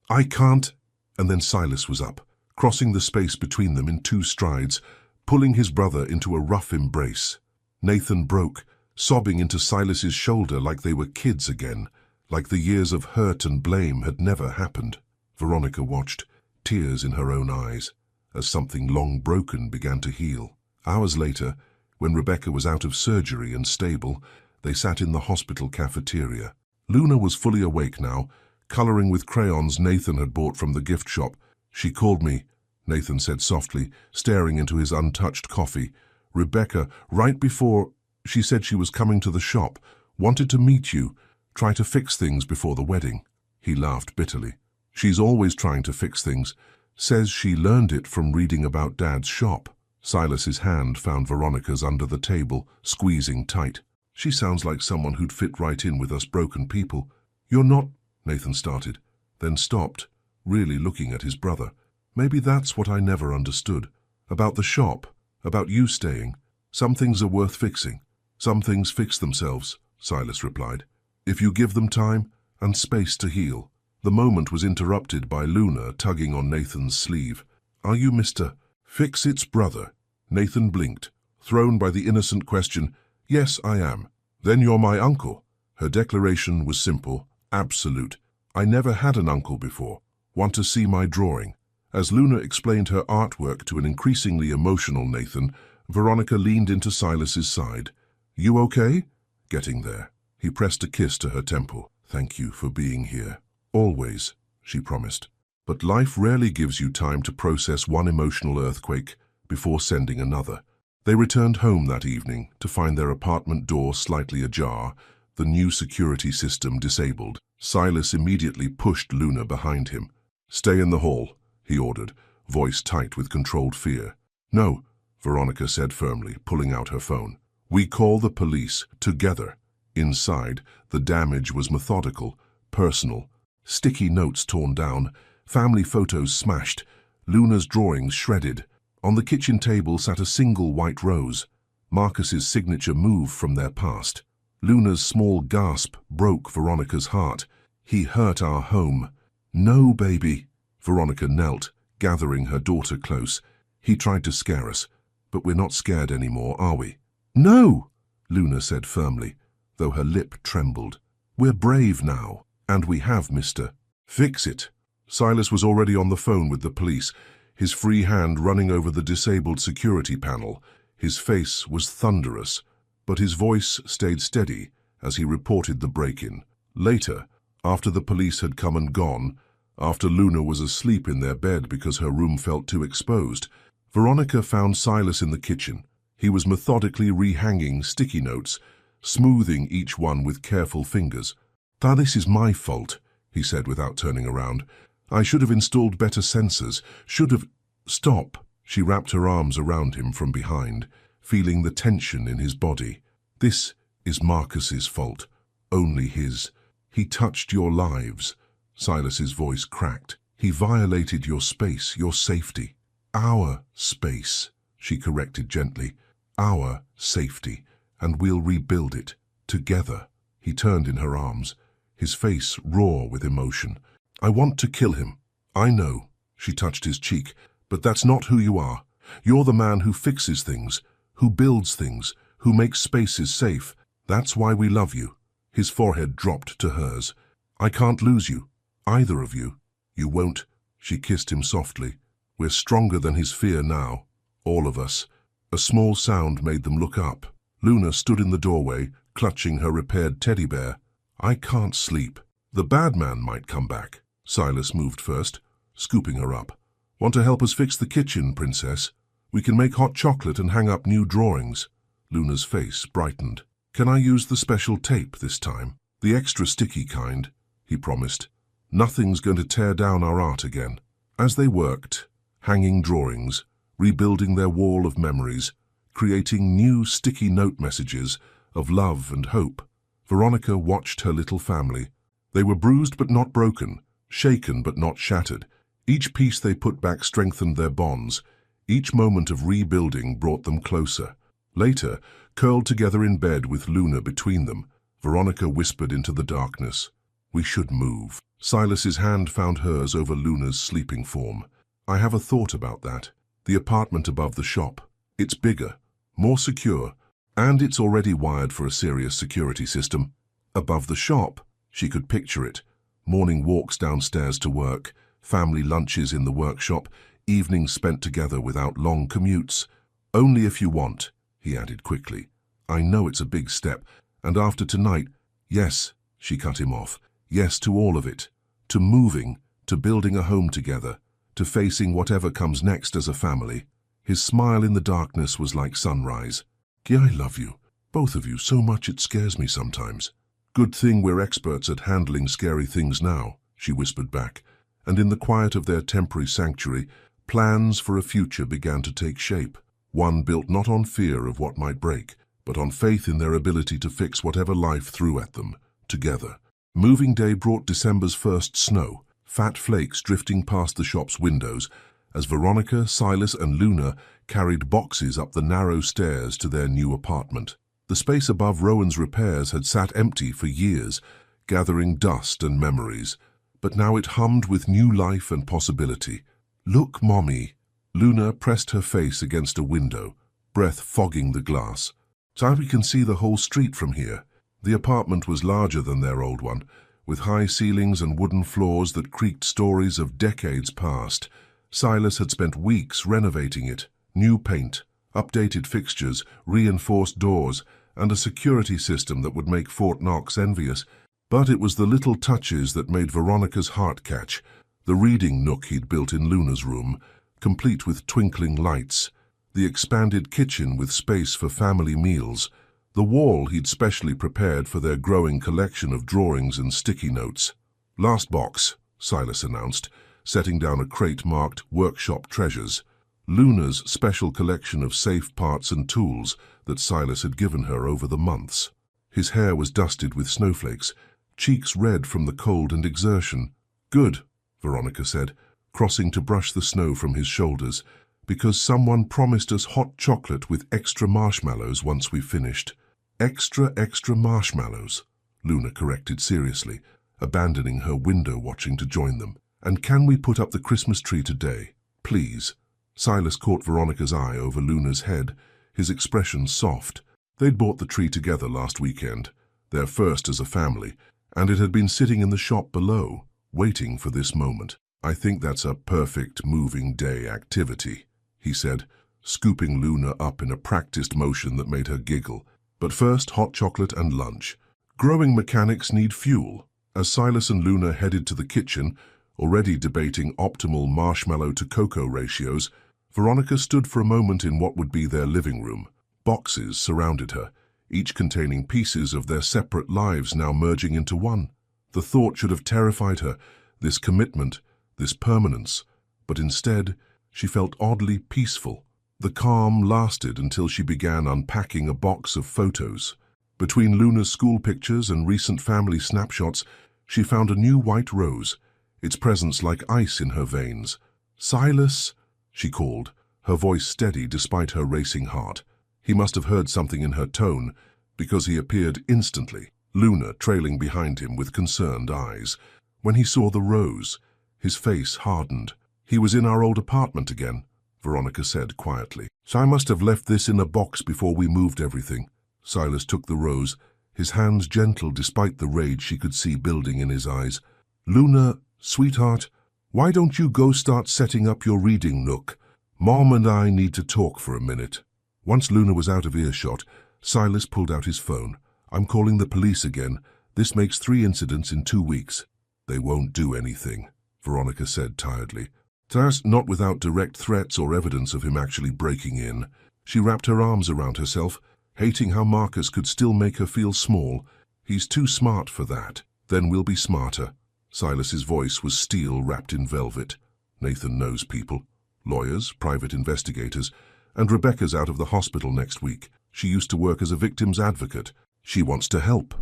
S1: I can't. And then Silas was up, crossing the space between them in 2 strides, pulling his brother into a rough embrace. Nathan broke, sobbing into Silas's shoulder like they were kids again, like the years of hurt and blame had never happened. Veronica watched, tears in her own eyes, as something long broken began to heal. Hours later, when Rebecca was out of surgery and stable, they sat in the hospital cafeteria. Luna was fully awake now, coloring with crayons Nathan had bought from the gift shop. She called me, Nathan said softly, staring into his untouched coffee. Rebecca, right before she said she was coming to the shop, wanted to meet you, try to fix things before the wedding. He laughed bitterly. She's always trying to fix things. Says she learned it from reading about Dad's shop. Silas's hand found Veronica's under the table, squeezing tight. She sounds like someone who'd fit right in with us broken people. You're not, Nathan started, then stopped, really looking at his brother. Maybe that's what I never understood. About the shop, about you staying. Some things are worth fixing. Some things fix themselves, Silas replied, if you give them time and space to heal. The moment was interrupted by Luna tugging on Nathan's sleeve. Are you Mr. Fix-It's brother? Nathan blinked, thrown by the innocent question. Yes, I am. Then you're my uncle. Her declaration was simple, absolute. I never had an uncle before. Want to see my drawing? As Luna explained her artwork to an increasingly emotional Nathan, Veronica leaned into Silas's side. You okay? Getting there. He pressed a kiss to her temple. Thank you for being here. Always, she promised. But life rarely gives you time to process one emotional earthquake before sending another. They returned home that evening to find their apartment door slightly ajar, the new security system disabled. Silas immediately pushed Luna behind him. Stay in the hall, he ordered, voice tight with controlled fear. No, Veronica said firmly, pulling out her phone. We call the police, together. Inside, the damage was methodical, personal. Sticky notes torn down, family photos smashed, Luna's drawings shredded. On the kitchen table sat a single white rose, Marcus's signature move from their past. Luna's small gasp broke Veronica's heart. He hurt our home. No, baby. Veronica knelt, gathering her daughter close. He tried to scare us, but we're not scared anymore, are we? No, Luna said firmly, though her lip trembled. We're brave now, and we have Mr. Fix-It. Silas was already on the phone with the police, his free hand running over the disabled security panel. His face was thunderous, but his voice stayed steady as he reported the break-in. Later, after the police had come and gone, after Luna was asleep in their bed because her room felt too exposed, Veronica found Silas in the kitchen. He was methodically rehanging sticky notes, smoothing each one with careful fingers. This is my fault, he said without turning around. I should have installed better sensors, should have... Stop. She wrapped her arms around him from behind, feeling the tension in his body. This is Marcus's fault. Only his. He touched your lives. Silas's voice cracked. He violated your space, your safety. Our space, she corrected gently. Our safety, and we'll rebuild it. Together. He turned in her arms, his face raw with emotion. I want to kill him. I know. She touched his cheek. But that's not who you are. You're the man who fixes things, who builds things, who makes spaces safe. That's why we love you. His forehead dropped to hers. I can't lose you. Either of you. You won't. She kissed him softly. We're stronger than his fear now. All of us. A small sound made them look up. Luna stood in the doorway, clutching her repaired teddy bear. I can't sleep. The bad man might come back. Silas moved first, scooping her up. Want to help us fix the kitchen, Princess? We can make hot chocolate and hang up new drawings. Luna's face brightened. Can I use the special tape this time? The extra sticky kind, he promised. Nothing's going to tear down our art again. As they worked, hanging drawings, rebuilding their wall of memories, creating new sticky note messages of love and hope, Veronica watched her little family. They were bruised but not broken, shaken but not shattered. Each piece they put back strengthened their bonds. Each moment of rebuilding brought them closer. Later, curled together in bed with Luna between them, Veronica whispered into the darkness, "We should move." Silas's hand found hers over Luna's sleeping form. "I have a thought about that. The apartment above the shop. It's bigger, more secure, and it's already wired for a serious security system. Above the shop, she could picture it. Morning walks downstairs to work, family lunches in the workshop, evenings spent together without long commutes. Only if you want," he added quickly. "I know it's a big step, and after tonight, yes," she cut him off, "yes to all of it. To moving, to building a home together, to facing whatever comes next as a family." His smile in the darkness was like sunrise. "Yeah, I love you, both of you, so much it scares me sometimes." "Good thing we're experts at handling scary things now," she whispered back, and in the quiet of their temporary sanctuary, plans for a future began to take shape, one built not on fear of what might break, but on faith in their ability to fix whatever life threw at them, together. Moving day brought December's first snow, fat flakes drifting past the shop's windows, as Veronica, Silas and Luna carried boxes up the narrow stairs to their new apartment. The space above Rowan's repairs had sat empty for years, gathering dust and memories, but now it hummed with new life and possibility. "Look, Mommy." Luna pressed her face against a window, breath fogging the glass. "So we can see the whole street from here." The apartment was larger than their old one, with high ceilings and wooden floors that creaked stories of decades past. Silas had spent weeks renovating it. New paint, updated fixtures, reinforced doors, and a security system that would make Fort Knox envious. But it was the little touches that made Veronica's heart catch. The reading nook he'd built in Luna's room, complete with twinkling lights. The expanded kitchen with space for family meals. The wall he'd specially prepared for their growing collection of drawings and sticky notes. "Last box," Silas announced, setting down a crate marked Workshop Treasures. Luna's special collection of safe parts and tools that Silas had given her over the months. His hair was dusted with snowflakes, cheeks red from the cold and exertion. "Good," Veronica said, crossing to brush the snow from his shoulders, "because someone promised us hot chocolate with extra marshmallows once we finished." Extra marshmallows," Luna corrected seriously, abandoning her window watching to join them. "And can we put up the Christmas tree today, please?" Silas caught Veronica's eye over Luna's head, his expression soft. They'd bought the tree together last weekend, their first as a family, and it had been sitting in the shop below, waiting for this moment. "I think that's a perfect moving day activity," he said, scooping Luna up in a practiced motion that made her giggle. "But first, hot chocolate and lunch. Growing mechanics need fuel." As Silas and Luna headed to the kitchen, already debating optimal marshmallow-to-cocoa ratios, Veronica stood for a moment in what would be their living room. Boxes surrounded her, each containing pieces of their separate lives now merging into one. The thought should have terrified her, this commitment, this permanence, but instead she felt oddly peaceful. The calm lasted until she began unpacking a box of photos. Between Luna's school pictures and recent family snapshots, she found a new white rose, its presence like ice in her veins. "Silas," she called, her voice steady despite her racing heart. He must have heard something in her tone, because he appeared instantly, Luna trailing behind him with concerned eyes. When he saw the rose, his face hardened. "He was in our old apartment again," Veronica said quietly. "So I must have left this in a box before we moved everything." Silas took the rose, his hands gentle despite the rage she could see building in his eyes. "Luna, sweetheart, why don't you go start setting up your reading nook? Mom and I need to talk for a minute." Once Luna was out of earshot, Silas pulled out his phone. "I'm calling the police again. This makes 3 incidents in 2 weeks." "They won't do anything," Veronica said tiredly. That's not without direct threats or evidence of him actually breaking in. She wrapped her arms around herself, hating how Marcus could still make her feel small. "He's too smart for that." "Then we'll be smarter." Silas's voice was steel wrapped in velvet. "Nathan knows people. Lawyers, private investigators, and Rebecca's out of the hospital next week. She used to work as a victim's advocate. She wants to help."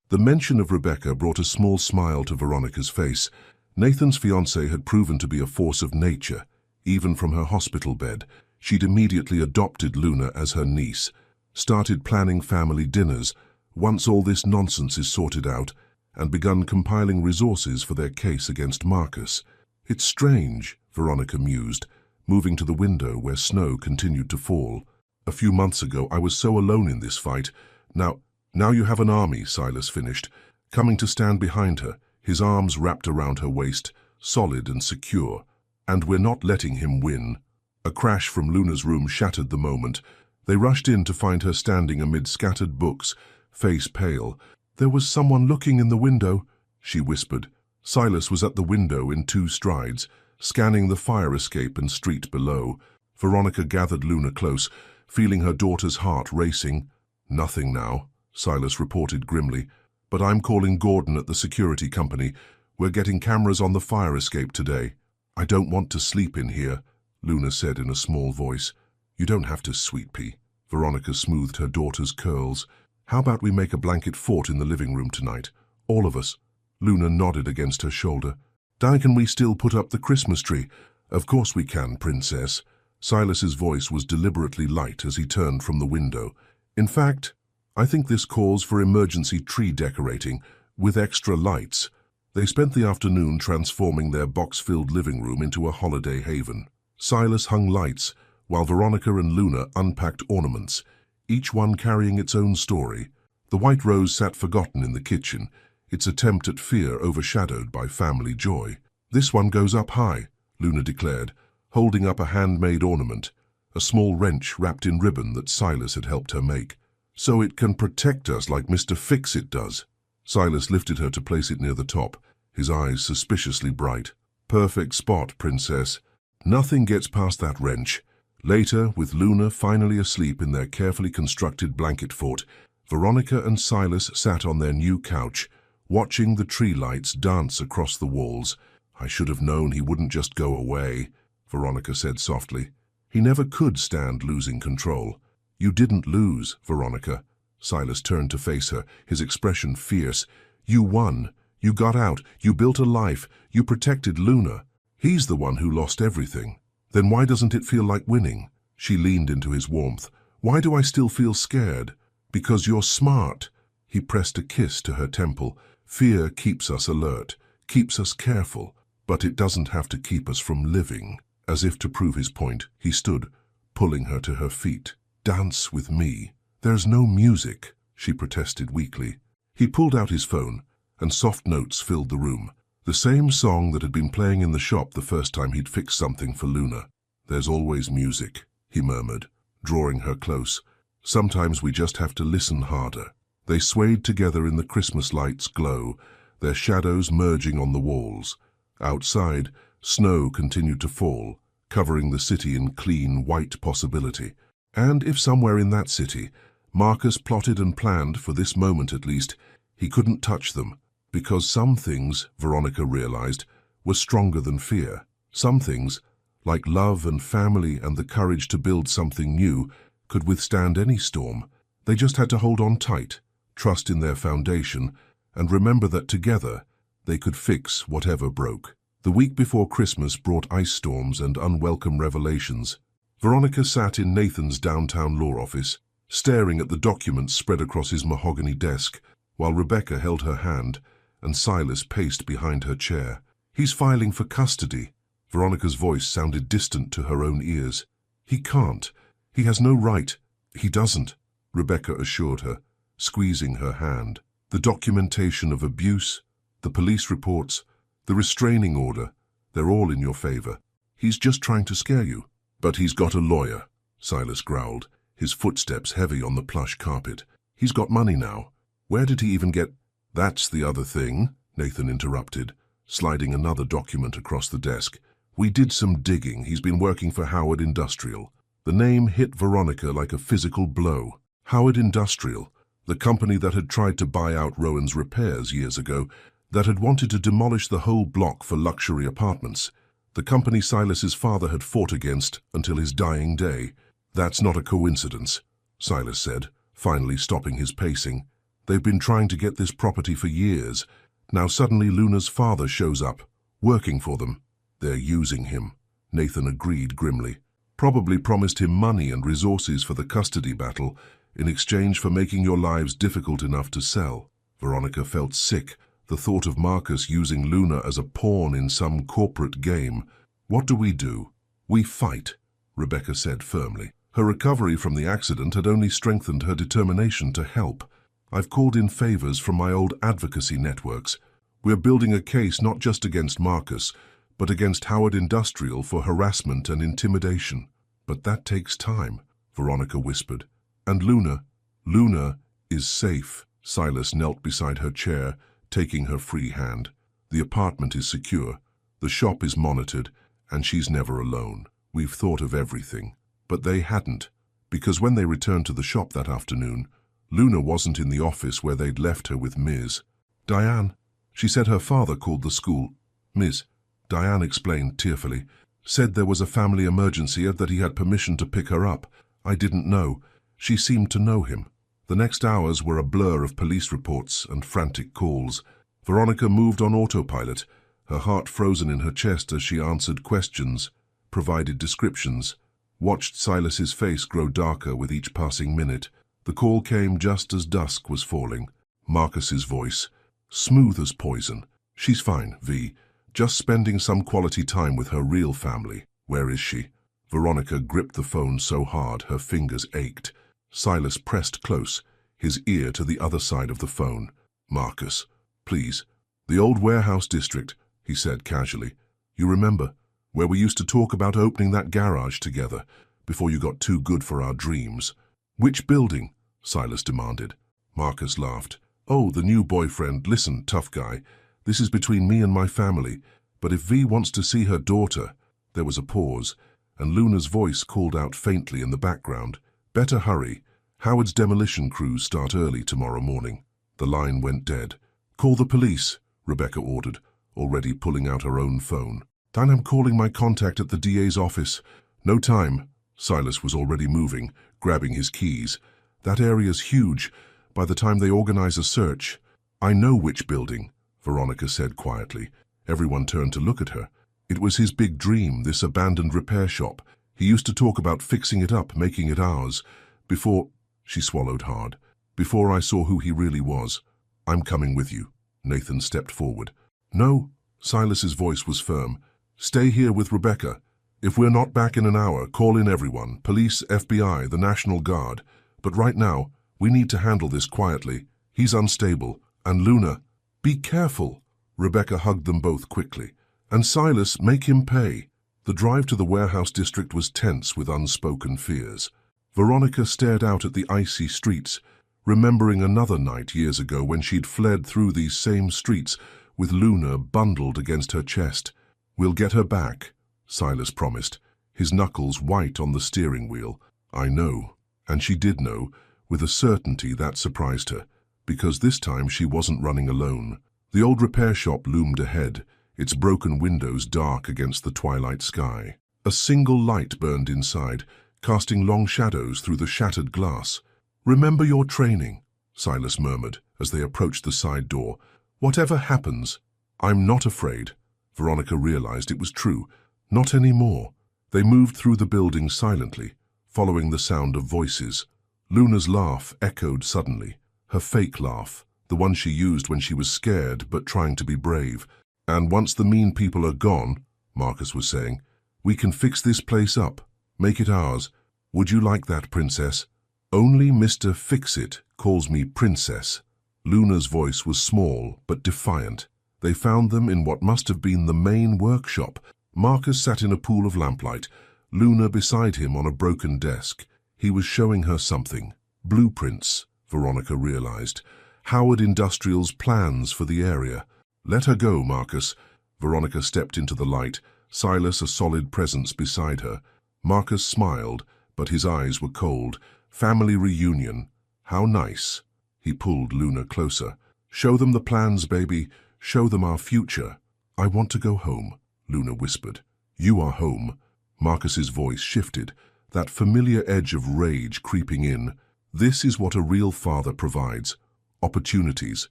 S1: The mention of Rebecca brought a small smile to Veronica's face. Nathan's fiancée had proven to be a force of nature, even from her hospital bed. She'd immediately adopted Luna as her niece, started planning family dinners once all this nonsense is sorted out, and begun compiling resources for their case against Marcus. It's strange, Veronica mused, moving to the window where snow continued to fall. A few months ago I was so alone in this fight. Now you have an army, Silas finished, coming to stand behind her, his arms wrapped around her waist, solid and secure. And we're not letting him win. A crash from Luna's room shattered the moment. They rushed in to find her standing amid scattered books, face pale. There was someone looking in the window, she whispered. Silas was at the window in 2 strides, scanning the fire escape and street below. Veronica gathered Luna close, feeling her daughter's heart racing. Nothing now, Silas reported grimly. But I'm calling Gordon at the security company. We're getting cameras on the fire escape today. I don't want to sleep in here, Luna said in a small voice. You don't have to, sweet pea. Veronica smoothed her daughter's curls. How about we make a blanket fort in the living room tonight? All of us. Luna nodded against her shoulder. Can we still put up the Christmas tree? Of course we can, princess. Silas's voice was deliberately light as he turned from the window. In fact, I think this calls for emergency tree decorating, with extra lights. They spent the afternoon transforming their box-filled living room into a holiday haven. Silas hung lights, while Veronica and Luna unpacked ornaments, each one carrying its own story. The white rose sat forgotten in the kitchen, its attempt at fear overshadowed by family joy. This one goes up high, Luna declared, holding up a handmade ornament, a small wrench wrapped in ribbon that Silas had helped her make. So it can protect us like Mr. Fix-It does. Silas lifted her to place it near the top, his eyes suspiciously bright. Perfect spot, princess. Nothing gets past that wrench. Later, with Luna finally asleep in their carefully constructed blanket fort, Veronica and Silas sat on their new couch, watching the tree lights dance across the walls. I should have known he wouldn't just go away, Veronica said softly. He never could stand losing control. You didn't lose, Veronica. Silas turned to face her, his expression fierce. You won. You got out. You built a life. You protected Luna. He's the one who lost everything. Then why doesn't it feel like winning? She leaned into his warmth. Why do I still feel scared? Because you're smart. He pressed a kiss to her temple. Fear keeps us alert, keeps us careful, but it doesn't have to keep us from living. As if to prove his point, he stood, pulling her to her feet. Dance with me. There's no music, she protested weakly. He pulled out his phone, and soft notes filled the room. The same song that had been playing in the shop the first time he'd fixed something for Luna. There's always music, he murmured, drawing her close. Sometimes we just have to listen harder. They swayed together in the Christmas lights' glow, their shadows merging on the walls. Outside, snow continued to fall, covering the city in clean, white possibility. And if somewhere in that city, Marcus plotted and planned, for this moment at least, he couldn't touch them. Because some things, Veronica realized, were stronger than fear. Some things, like love and family and the courage to build something new, could withstand any storm. They just had to hold on tight, trust in their foundation, and remember that together they could fix whatever broke. The week before Christmas brought ice storms and unwelcome revelations. Veronica sat in Nathan's downtown law office, staring at the documents spread across his mahogany desk, while Rebecca held her hand, and Silas paced behind her chair. He's filing for custody. Veronica's voice sounded distant to her own ears. He can't. He has no right. He doesn't, Rebecca assured her, squeezing her hand. The documentation of abuse, the police reports, the restraining order, they're all in your favor. He's just trying to scare you. But he's got a lawyer, Silas growled, his footsteps heavy on the plush carpet. He's got money now. Where did he even get— That's the other thing, Nathan interrupted, sliding another document across the desk. We did some digging. He's been working for Howard Industrial. The name hit Veronica like a physical blow. Howard Industrial, the company that had tried to buy out Rowan's Repairs years ago, that had wanted to demolish the whole block for luxury apartments. The company Silas's father had fought against until his dying day. That's not a coincidence, Silas said, finally stopping his pacing. They've been trying to get this property for years. Now suddenly Luna's father shows up, working for them. They're using him, Nathan agreed grimly. Probably promised him money and resources for the custody battle in exchange for making your lives difficult enough to sell. Veronica felt sick, the thought of Marcus using Luna as a pawn in some corporate game. What do? We fight, Rebecca said firmly. Her recovery from the accident had only strengthened her determination to help. I've called in favors from my old advocacy networks. We're building a case not just against Marcus, but against Howard Industrial for harassment and intimidation. But that takes time, Veronica whispered. And Luna is safe. Silas knelt beside her chair, taking her free hand. The apartment is secure, the shop is monitored, and she's never alone. We've thought of everything. But they hadn't, because when they returned to the shop that afternoon, Luna wasn't in the office where they'd left her with Ms. Diane. She said her father called the school. Ms. Diane explained tearfully, said there was a family emergency and that he had permission to pick her up. I didn't know. She seemed to know him. The next hours were a blur of police reports and frantic calls. Veronica moved on autopilot, her heart frozen in her chest as she answered questions, provided descriptions, watched Silas's face grow darker with each passing minute. The call came just as dusk was falling. Marcus's voice, smooth as poison. She's fine, V. Just spending some quality time with her real family. Where is she? Veronica gripped the phone so hard her fingers ached. Silas pressed close, his ear to the other side of the phone. Marcus, please. The old warehouse district, he said casually. You remember, where we used to talk about opening that garage together, before you got too good for our dreams. Which building? Silas demanded. Marcus laughed. Oh, the new boyfriend. Listen, tough guy. This is between me and my family, but if V wants to see her daughter... There was a pause, and Luna's voice called out faintly in the background. Better hurry. Howard's demolition crews start early tomorrow morning. The line went dead. Call the police, Rebecca ordered, already pulling out her own phone. I'm calling my contact at the DA's office. No time. Silas was already moving, grabbing his keys. That area's huge. By the time they organize a search... I know which building, Veronica said quietly. Everyone turned to look at her. It was his big dream, this abandoned repair shop. He used to talk about fixing it up, making it ours. Before... She swallowed hard. Before I saw who he really was. I'm coming with you. Nathan stepped forward. No. Silas's voice was firm. Stay here with Rebecca. If we're not back in an hour, call in everyone. Police, FBI, the National Guard. But right now, we need to handle this quietly. He's unstable. And Luna... Be careful. Rebecca hugged them both quickly. And Silas, make him pay. The drive to the warehouse district was tense with unspoken fears. Veronica stared out at the icy streets, remembering another night years ago when she'd fled through these same streets with Luna bundled against her chest. We'll get her back, Silas promised, his knuckles white on the steering wheel. I know. And she did know, with a certainty that surprised her, because this time she wasn't running alone. The old repair shop loomed ahead, its broken windows dark against the twilight sky. A single light burned inside, casting long shadows through the shattered glass. Remember your training, Silas murmured as they approached the side door. Whatever happens, I'm not afraid. Veronica realized it was true. Not anymore. They moved through the building silently, following the sound of voices. Luna's laugh echoed suddenly, her fake laugh, the one she used when she was scared but trying to be brave. And once the mean people are gone, Marcus was saying, we can fix this place up, make it ours. Would you like that, princess? Only Mr. Fix-It calls me princess. Luna's voice was small but defiant. They found them in what must have been the main workshop. Marcus sat in a pool of lamplight, Luna beside him on a broken desk. He was showing her something. Blueprints, Veronica realized. Howard Industrial's plans for the area. Let her go, Marcus. Veronica stepped into the light, Silas a solid presence beside her. Marcus smiled, but his eyes were cold. Family reunion. How nice. He pulled Luna closer. Show them the plans, baby. Show them our future. I want to go home, Luna whispered. You are home. Marcus's voice shifted, that familiar edge of rage creeping in. This is what a real father provides. Opportunities,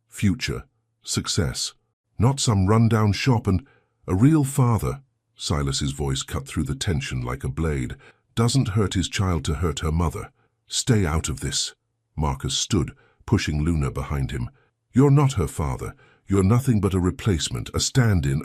S1: future, success. Not some rundown shop and a real father. Silas's voice cut through the tension like a blade. Doesn't hurt his child to hurt her mother. Stay out of this. Marcus stood, pushing Luna behind him. You're not her father. You're nothing but a replacement, a stand-in,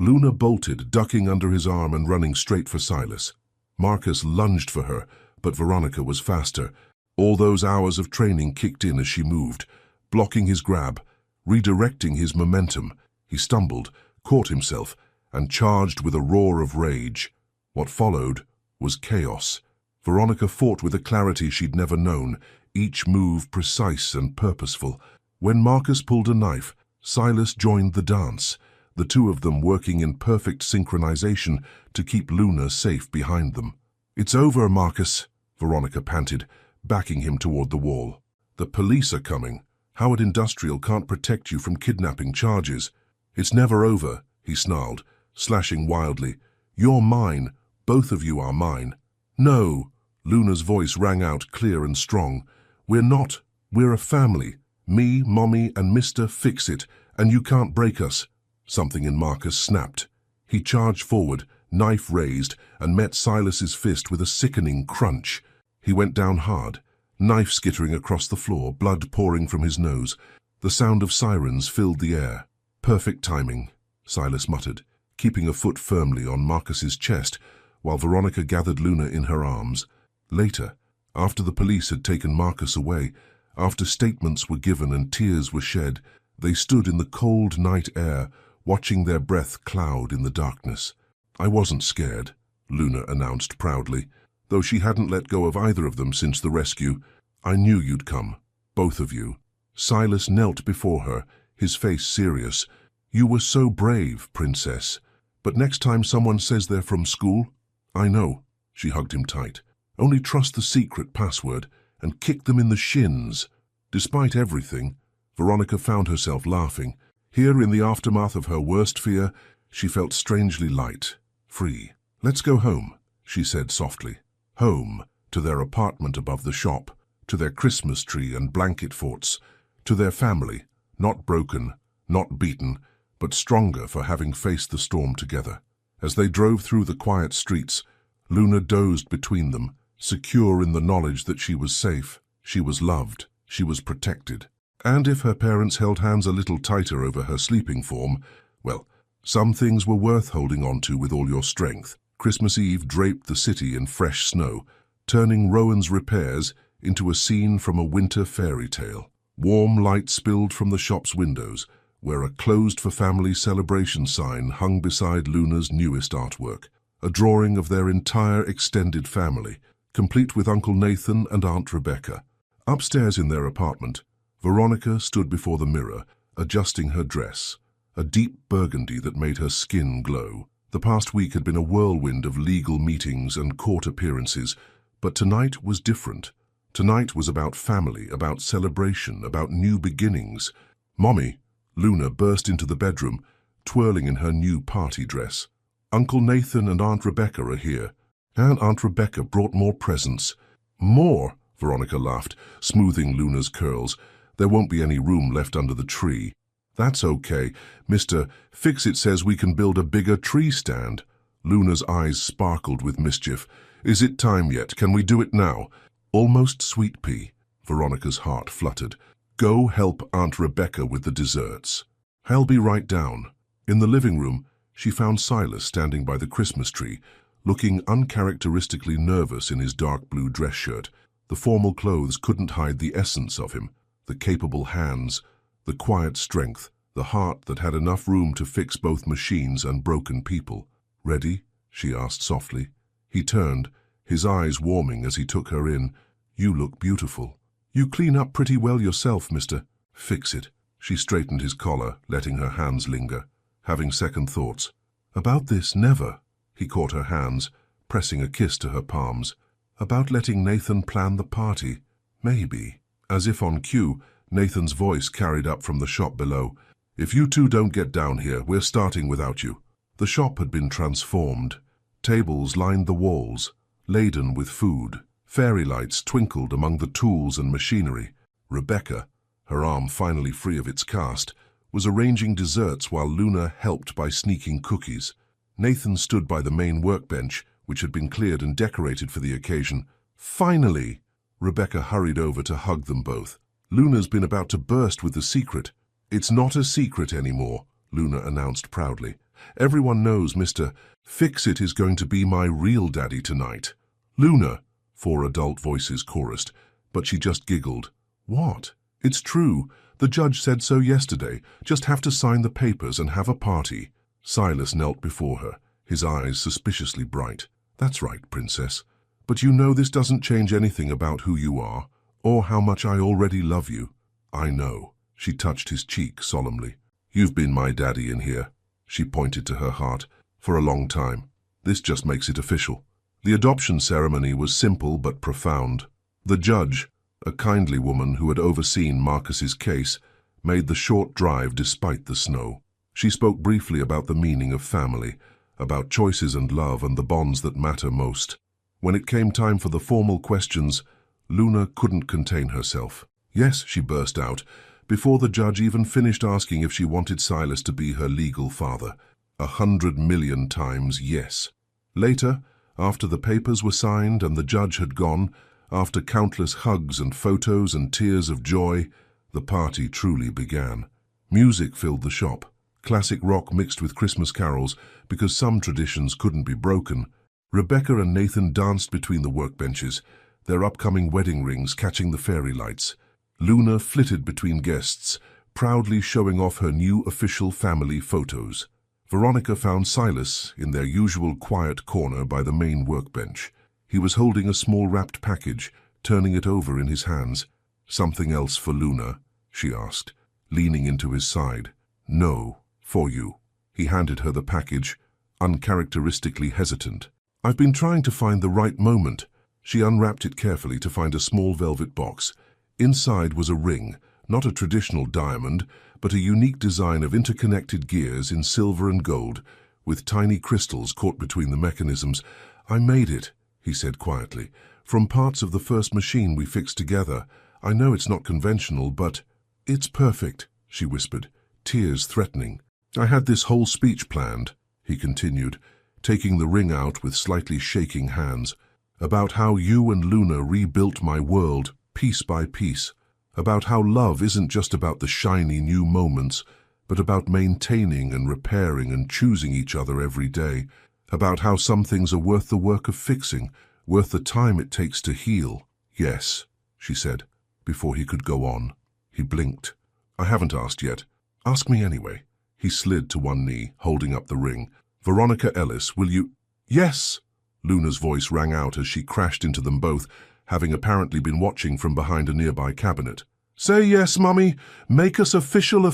S1: Luna bolted, ducking under his arm and running straight for Silas. Marcus lunged for her, but Veronica was faster. All those hours of training kicked in as she moved, blocking his grab, redirecting his momentum. He stumbled, caught himself, and charged with a roar of rage. What followed was chaos. Veronica fought with a clarity she'd never known, each move precise and purposeful. When Marcus pulled a knife, Silas joined the dance, the two of them working in perfect synchronization to keep Luna safe behind them. It's over, Marcus, Veronica panted, backing him toward the wall. The police are coming. Howard Industrial can't protect you from kidnapping charges. It's never over, he snarled, slashing wildly. You're mine. Both of you are mine. No, Luna's voice rang out clear and strong. We're not. We're a family. Me, Mommy, and Mr. Fix-It, and you can't break us. Something in Marcus snapped. He charged forward, knife raised, and met Silas's fist with a sickening crunch. He went down hard, knife skittering across the floor, blood pouring from his nose. The sound of sirens filled the air. Perfect timing, Silas muttered, keeping a foot firmly on Marcus's chest, while Veronica gathered Luna in her arms. Later, after the police had taken Marcus away, after statements were given and tears were shed, they stood in the cold night air, watching their breath cloud in the darkness. I wasn't scared, Luna announced proudly. Though she hadn't let go of either of them since the rescue. I knew you'd come, both of you. Silas knelt before her, his face serious. You were so brave, Princess. But next time someone says they're from school, I know. She hugged him tight. Only trust the secret password and kick them in the shins. Despite everything, Veronica found herself laughing. Here, in the aftermath of her worst fear, she felt strangely light, free. Let's go home, she said softly. Home, to their apartment above the shop, to their Christmas tree and blanket forts, to their family, not broken, not beaten, but stronger for having faced the storm together. As they drove through the quiet streets, Luna dozed between them, secure in the knowledge that she was safe, she was loved, she was protected. And if her parents held hands a little tighter over her sleeping form, well, some things were worth holding on to with all your strength. Christmas Eve draped the city in fresh snow, turning Rowan's repairs into a scene from a winter fairy tale. Warm light spilled from the shop's windows, where a closed-for-family celebration sign hung beside Luna's newest artwork, a drawing of their entire extended family, complete with Uncle Nathan and Aunt Rebecca. Upstairs in their apartment, Veronica stood before the mirror, adjusting her dress, a deep burgundy that made her skin glow. The past week had been a whirlwind of legal meetings and court appearances, but tonight was different. Tonight was about family, about celebration, about new beginnings. Mommy, Luna burst into the bedroom, twirling in her new party dress. Uncle Nathan and Aunt Rebecca are here. And Aunt Rebecca brought more presents. More? Veronica laughed, smoothing Luna's curls. There won't be any room left under the tree. That's okay. Mr. Fix-It says we can build a bigger tree stand. Luna's eyes sparkled with mischief. Is it time yet? Can we do it now? Almost sweet pea. Veronica's heart fluttered. Go help Aunt Rebecca with the desserts. I'll be right down. In the living room, she found Silas standing by the Christmas tree, looking uncharacteristically nervous in his dark blue dress shirt. The formal clothes couldn't hide the essence of him, the capable hands, the quiet strength, the heart that had enough room to fix both machines and broken people. Ready? She asked softly. He turned, his eyes warming as he took her in. You look beautiful. You clean up pretty well yourself, Mr. Fix-It. She straightened his collar, letting her hands linger, having second thoughts. About this, never. He caught her hands, pressing a kiss to her palms. About letting Nathan plan the party. Maybe. As if on cue, Nathan's voice carried up from the shop below. If you two don't get down here, we're starting without you. The shop had been transformed. Tables lined the walls, laden with food. Fairy lights twinkled among the tools and machinery. Rebecca, her arm finally free of its cast, was arranging desserts while Luna helped by sneaking cookies. Nathan stood by the main workbench which had been cleared and decorated for the occasion. Finally! Rebecca hurried over to hug them both. Luna's been about to burst with the secret. It's not a secret anymore, Luna announced proudly. Everyone knows Mr. Fix-It is going to be my real daddy tonight. Luna, 4 adult voices chorused, but she just giggled. What? It's true. The judge said so yesterday. Just have to sign the papers and have a party. Silas knelt before her, his eyes suspiciously bright. That's right, princess. But you know this doesn't change anything about who you are, or how much I already love you. I know. She touched his cheek solemnly. You've been my daddy in here, she pointed to her heart, for a long time. This just makes it official. The adoption ceremony was simple but profound. The judge, a kindly woman who had overseen Marcus's case, made the short drive despite the snow. She spoke briefly about the meaning of family, about choices and love and the bonds that matter most. When it came time for the formal questions, Luna couldn't contain herself. Yes, she burst out, before the judge even finished asking if she wanted Silas to be her legal father. 100 million times yes. Later, after the papers were signed and the judge had gone, after countless hugs and photos and tears of joy, the party truly began. Music filled the shop, classic rock mixed with Christmas carols, because some traditions couldn't be broken. Rebecca and Nathan danced between the workbenches, their upcoming wedding rings catching the fairy lights. Luna flitted between guests, proudly showing off her new official family photos. Veronica found Silas in their usual quiet corner by the main workbench. He was holding a small wrapped package, turning it over in his hands. Something else for Luna? She asked, leaning into his side. No, for you. He handed her the package, uncharacteristically hesitant. I've been trying to find the right moment. She unwrapped it carefully to find a small velvet box. Inside was a ring, not a traditional diamond, but a unique design of interconnected gears in silver and gold, with tiny crystals caught between the mechanisms. I made it, he said quietly, from parts of the first machine we fixed together. I know it's not conventional, but it's perfect, she whispered, tears threatening. I had this whole speech planned, he continued, taking the ring out with slightly shaking hands, about how you and Luna rebuilt my world piece by piece, about how love isn't just about the shiny new moments, but about maintaining and repairing and choosing each other every day, about how some things are worth the work of fixing, worth the time it takes to heal. Yes, she said, before he could go on. He blinked. I haven't asked yet. Ask me anyway. He slid to one knee, holding up the ring. Veronica Ellis, will you— Yes! Luna's voice rang out as she crashed into them both, having apparently been watching from behind a nearby cabinet. Say yes, Mummy! Make us official!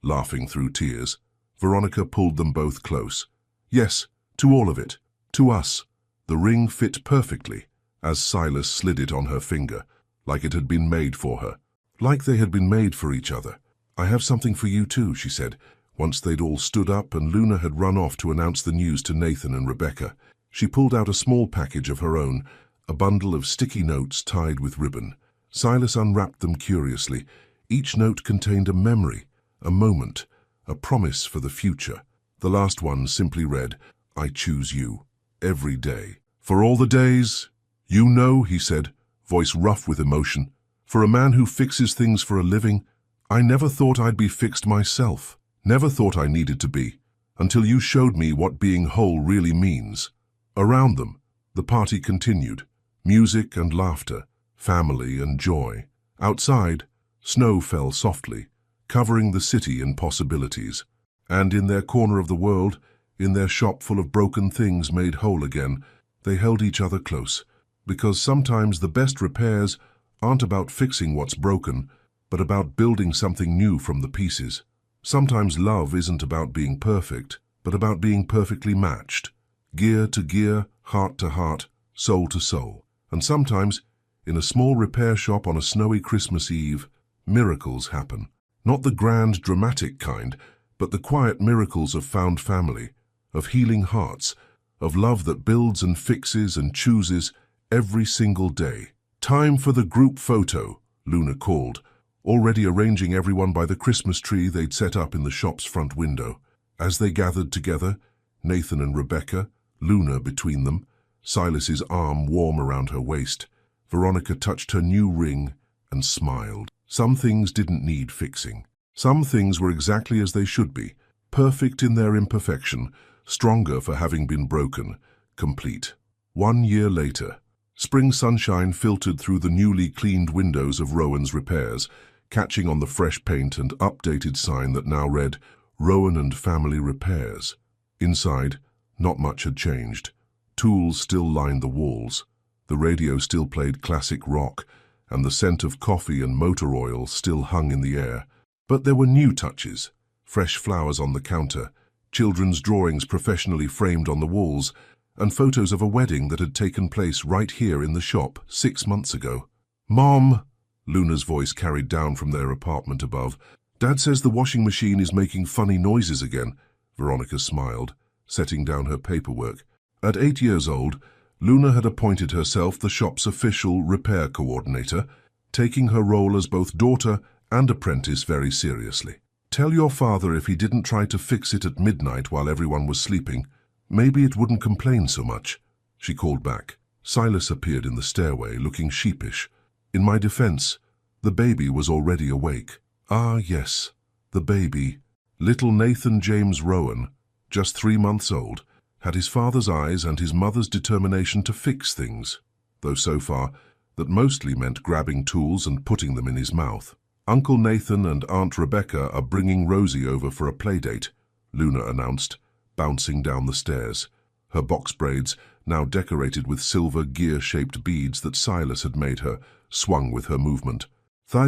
S1: Laughing through tears, Veronica pulled them both close. Yes, to all of it. To us. The ring fit perfectly, as Silas slid it on her finger, like it had been made for her. Like they had been made for each other. I have something for you too, she said, once they'd all stood up and Luna had run off to announce the news to Nathan and Rebecca. She pulled out a small package of her own, a bundle of sticky notes tied with ribbon. Silas unwrapped them curiously. Each note contained a memory, a moment, a promise for the future. The last one simply read, I choose you, every day. For all the days, you know, he said, voice rough with emotion. For a man who fixes things for a living, I never thought I'd be fixed myself. Never thought I needed to be, until you showed me what being whole really means. Around them, the party continued. Music and laughter, family and joy. Outside, snow fell softly, covering the city in possibilities. And in their corner of the world, in their shop full of broken things made whole again, they held each other close. Because sometimes the best repairs aren't about fixing what's broken, but about building something new from the pieces. Sometimes love isn't about being perfect, but about being perfectly matched. Gear to gear, heart to heart, soul to soul. And sometimes, in a small repair shop on a snowy Christmas Eve, miracles happen. Not the grand, dramatic kind, but the quiet miracles of found family, of healing hearts, of love that builds and fixes and chooses every single day. Time for the group photo, Luna called, already arranging everyone by the Christmas tree they'd set up in the shop's front window. As they gathered together, Nathan and Rebecca, Luna between them, Silas's arm warm around her waist. Veronica touched her new ring and smiled. Some things didn't need fixing. Some things were exactly as they should be, perfect in their imperfection, stronger for having been broken, complete. 1 year later, spring sunshine filtered through the newly cleaned windows of Rowan's Repairs, catching on the fresh paint and updated sign that now read, Rowan and Family Repairs. Inside, not much had changed. Tools still lined the walls. The radio still played classic rock, and the scent of coffee and motor oil still hung in the air. But there were new touches. Fresh flowers on the counter, children's drawings professionally framed on the walls, and photos of a wedding that had taken place right here in the shop 6 months ago. "Mom," Luna's voice carried down from their apartment above. "Dad says the washing machine is making funny noises again." Veronica smiled, setting down her paperwork. At 8 years old, Luna had appointed herself the shop's official repair coordinator, taking her role as both daughter and apprentice very seriously. "Tell your father if he didn't try to fix it at midnight while everyone was sleeping, maybe it wouldn't complain so much," she called back. Silas appeared in the stairway, looking sheepish. In my defense, the baby was already awake. Ah, yes, the baby. Little Nathan James Rowan, just 3 months old, had his father's eyes and his mother's determination to fix things, though so far that mostly meant grabbing tools and putting them in his mouth. "Uncle Nathan and Aunt Rebecca are bringing Rosie over for a playdate," Luna announced, bouncing down the stairs. Her box braids, now decorated with silver gear-shaped beads that Silas had made her, swung with her movement.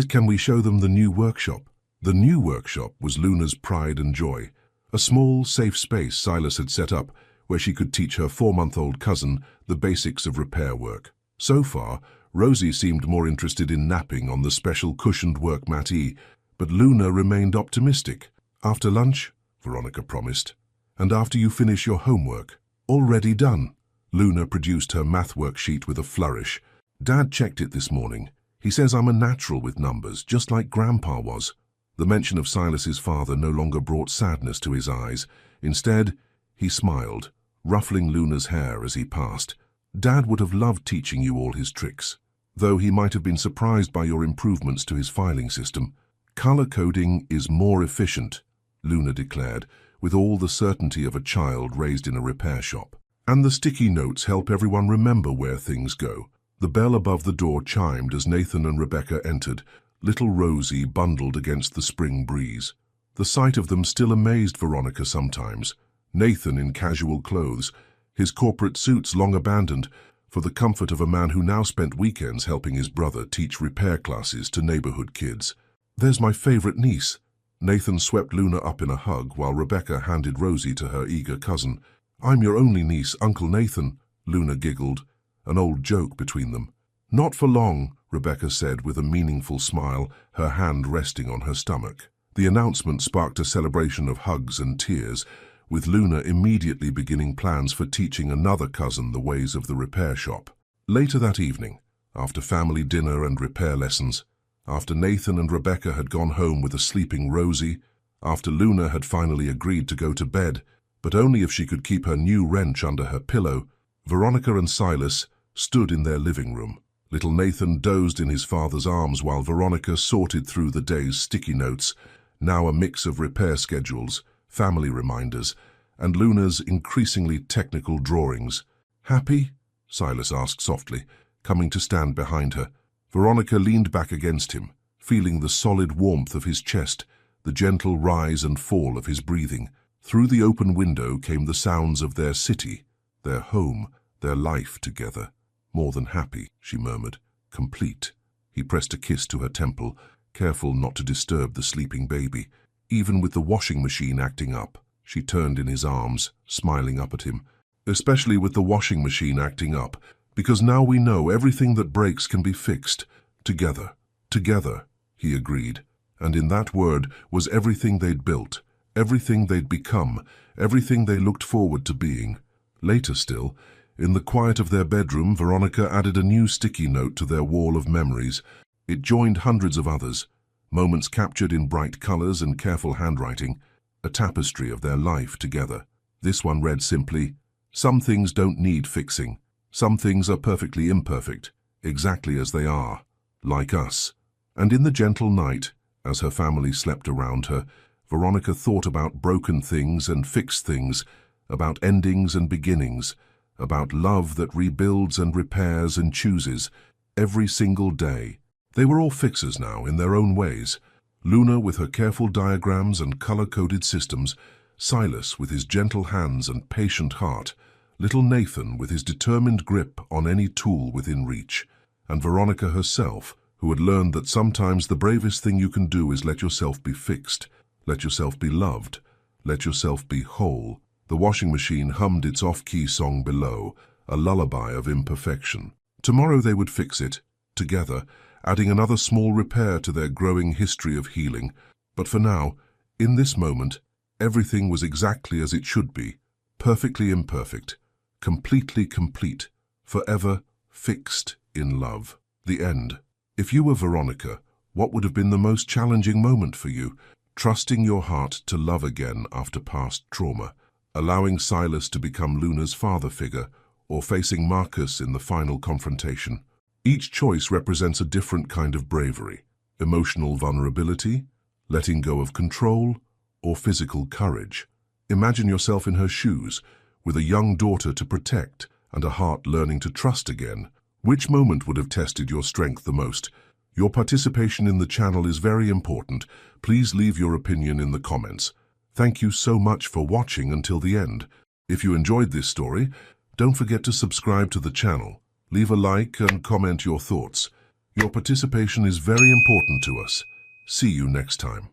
S1: "Can we show them the new workshop?" The new workshop was Luna's pride and joy. A small, safe space Silas had set up where she could teach her 4-month-old cousin the basics of repair work. So far, Rosie seemed more interested in napping on the special cushioned work mattee, but Luna remained optimistic. "After lunch," Veronica promised, "and after you finish your homework." "Already done." Luna produced her math worksheet with a flourish. "Dad checked it this morning. He says I'm a natural with numbers, just like Grandpa was." The mention of Silas's father no longer brought sadness to his eyes. Instead, he smiled, ruffling Luna's hair as he passed. "Dad would have loved teaching you all his tricks, though he might have been surprised by your improvements to his filing system. Color coding is more efficient," Luna declared, with all the certainty of a child raised in a repair shop. "And the sticky notes help everyone remember where things go." The bell above the door chimed as Nathan and Rebecca entered, little Rosie bundled against the spring breeze. The sight of them still amazed Veronica sometimes. Nathan in casual clothes, his corporate suits long abandoned, for the comfort of a man who now spent weekends helping his brother teach repair classes to neighborhood kids. "There's my favorite niece." Nathan swept Luna up in a hug while Rebecca handed Rosie to her eager cousin. "I'm your only niece, Uncle Nathan," Luna giggled, an old joke between them. "Not for long," Rebecca said with a meaningful smile, her hand resting on her stomach. The announcement sparked a celebration of hugs and tears, with Luna immediately beginning plans for teaching another cousin the ways of the repair shop. Later that evening, after family dinner and repair lessons, after Nathan and Rebecca had gone home with a sleeping Rosie, after Luna had finally agreed to go to bed, but only if she could keep her new wrench under her pillow, Veronica and Silas stood in their living room. Little Nathan dozed in his father's arms while Veronica sorted through the day's sticky notes, now a mix of repair schedules, family reminders, and Luna's increasingly technical drawings. "Happy?" Silas asked softly, coming to stand behind her. Veronica leaned back against him, feeling the solid warmth of his chest, the gentle rise and fall of his breathing. Through the open window came the sounds of their city, their home, their life together. "More than happy," she murmured. "Complete." He pressed a kiss to her temple, careful not to disturb the sleeping baby. "Even with the washing machine acting up." She turned in his arms, smiling up at him. "Especially with the washing machine acting up, because now we know everything that breaks can be fixed. Together." "Together," he agreed. And in that word was everything they'd built, everything they'd become, everything they looked forward to being. Later still, in the quiet of their bedroom, Veronica added a new sticky note to their wall of memories. It joined hundreds of others, moments captured in bright colors and careful handwriting, a tapestry of their life together. This one read simply, Some things don't need fixing. Some things are perfectly imperfect, exactly as they are, like us. And in the gentle night, as her family slept around her, Veronica thought about broken things and fixed things, about endings and beginnings, about love that rebuilds and repairs and chooses every single day. They were all fixers now in their own ways. Luna with her careful diagrams and color-coded systems, Silas with his gentle hands and patient heart, little Nathan with his determined grip on any tool within reach, and Veronica herself, who had learned that sometimes the bravest thing you can do is let yourself be fixed, let yourself be loved, let yourself be whole. The washing machine hummed its off-key song below, a lullaby of imperfection. Tomorrow they would fix it, together, adding another small repair to their growing history of healing. But for now, in this moment, everything was exactly as it should be, perfectly imperfect, completely complete, forever fixed in love. The end. If you were Veronica, what would have been the most challenging moment for you? Trusting your heart to love again after past trauma, allowing Silas to become Luna's father figure, or facing Marcus in the final confrontation. Each choice represents a different kind of bravery: emotional vulnerability, letting go of control, or physical courage. Imagine yourself in her shoes, with a young daughter to protect and a heart learning to trust again. Which moment would have tested your strength the most? Your participation in the channel is very important. Please leave your opinion in the comments. Thank you so much for watching until the end. If you enjoyed this story, don't forget to subscribe to the channel. Leave a like and comment your thoughts. Your participation is very important to us. See you next time.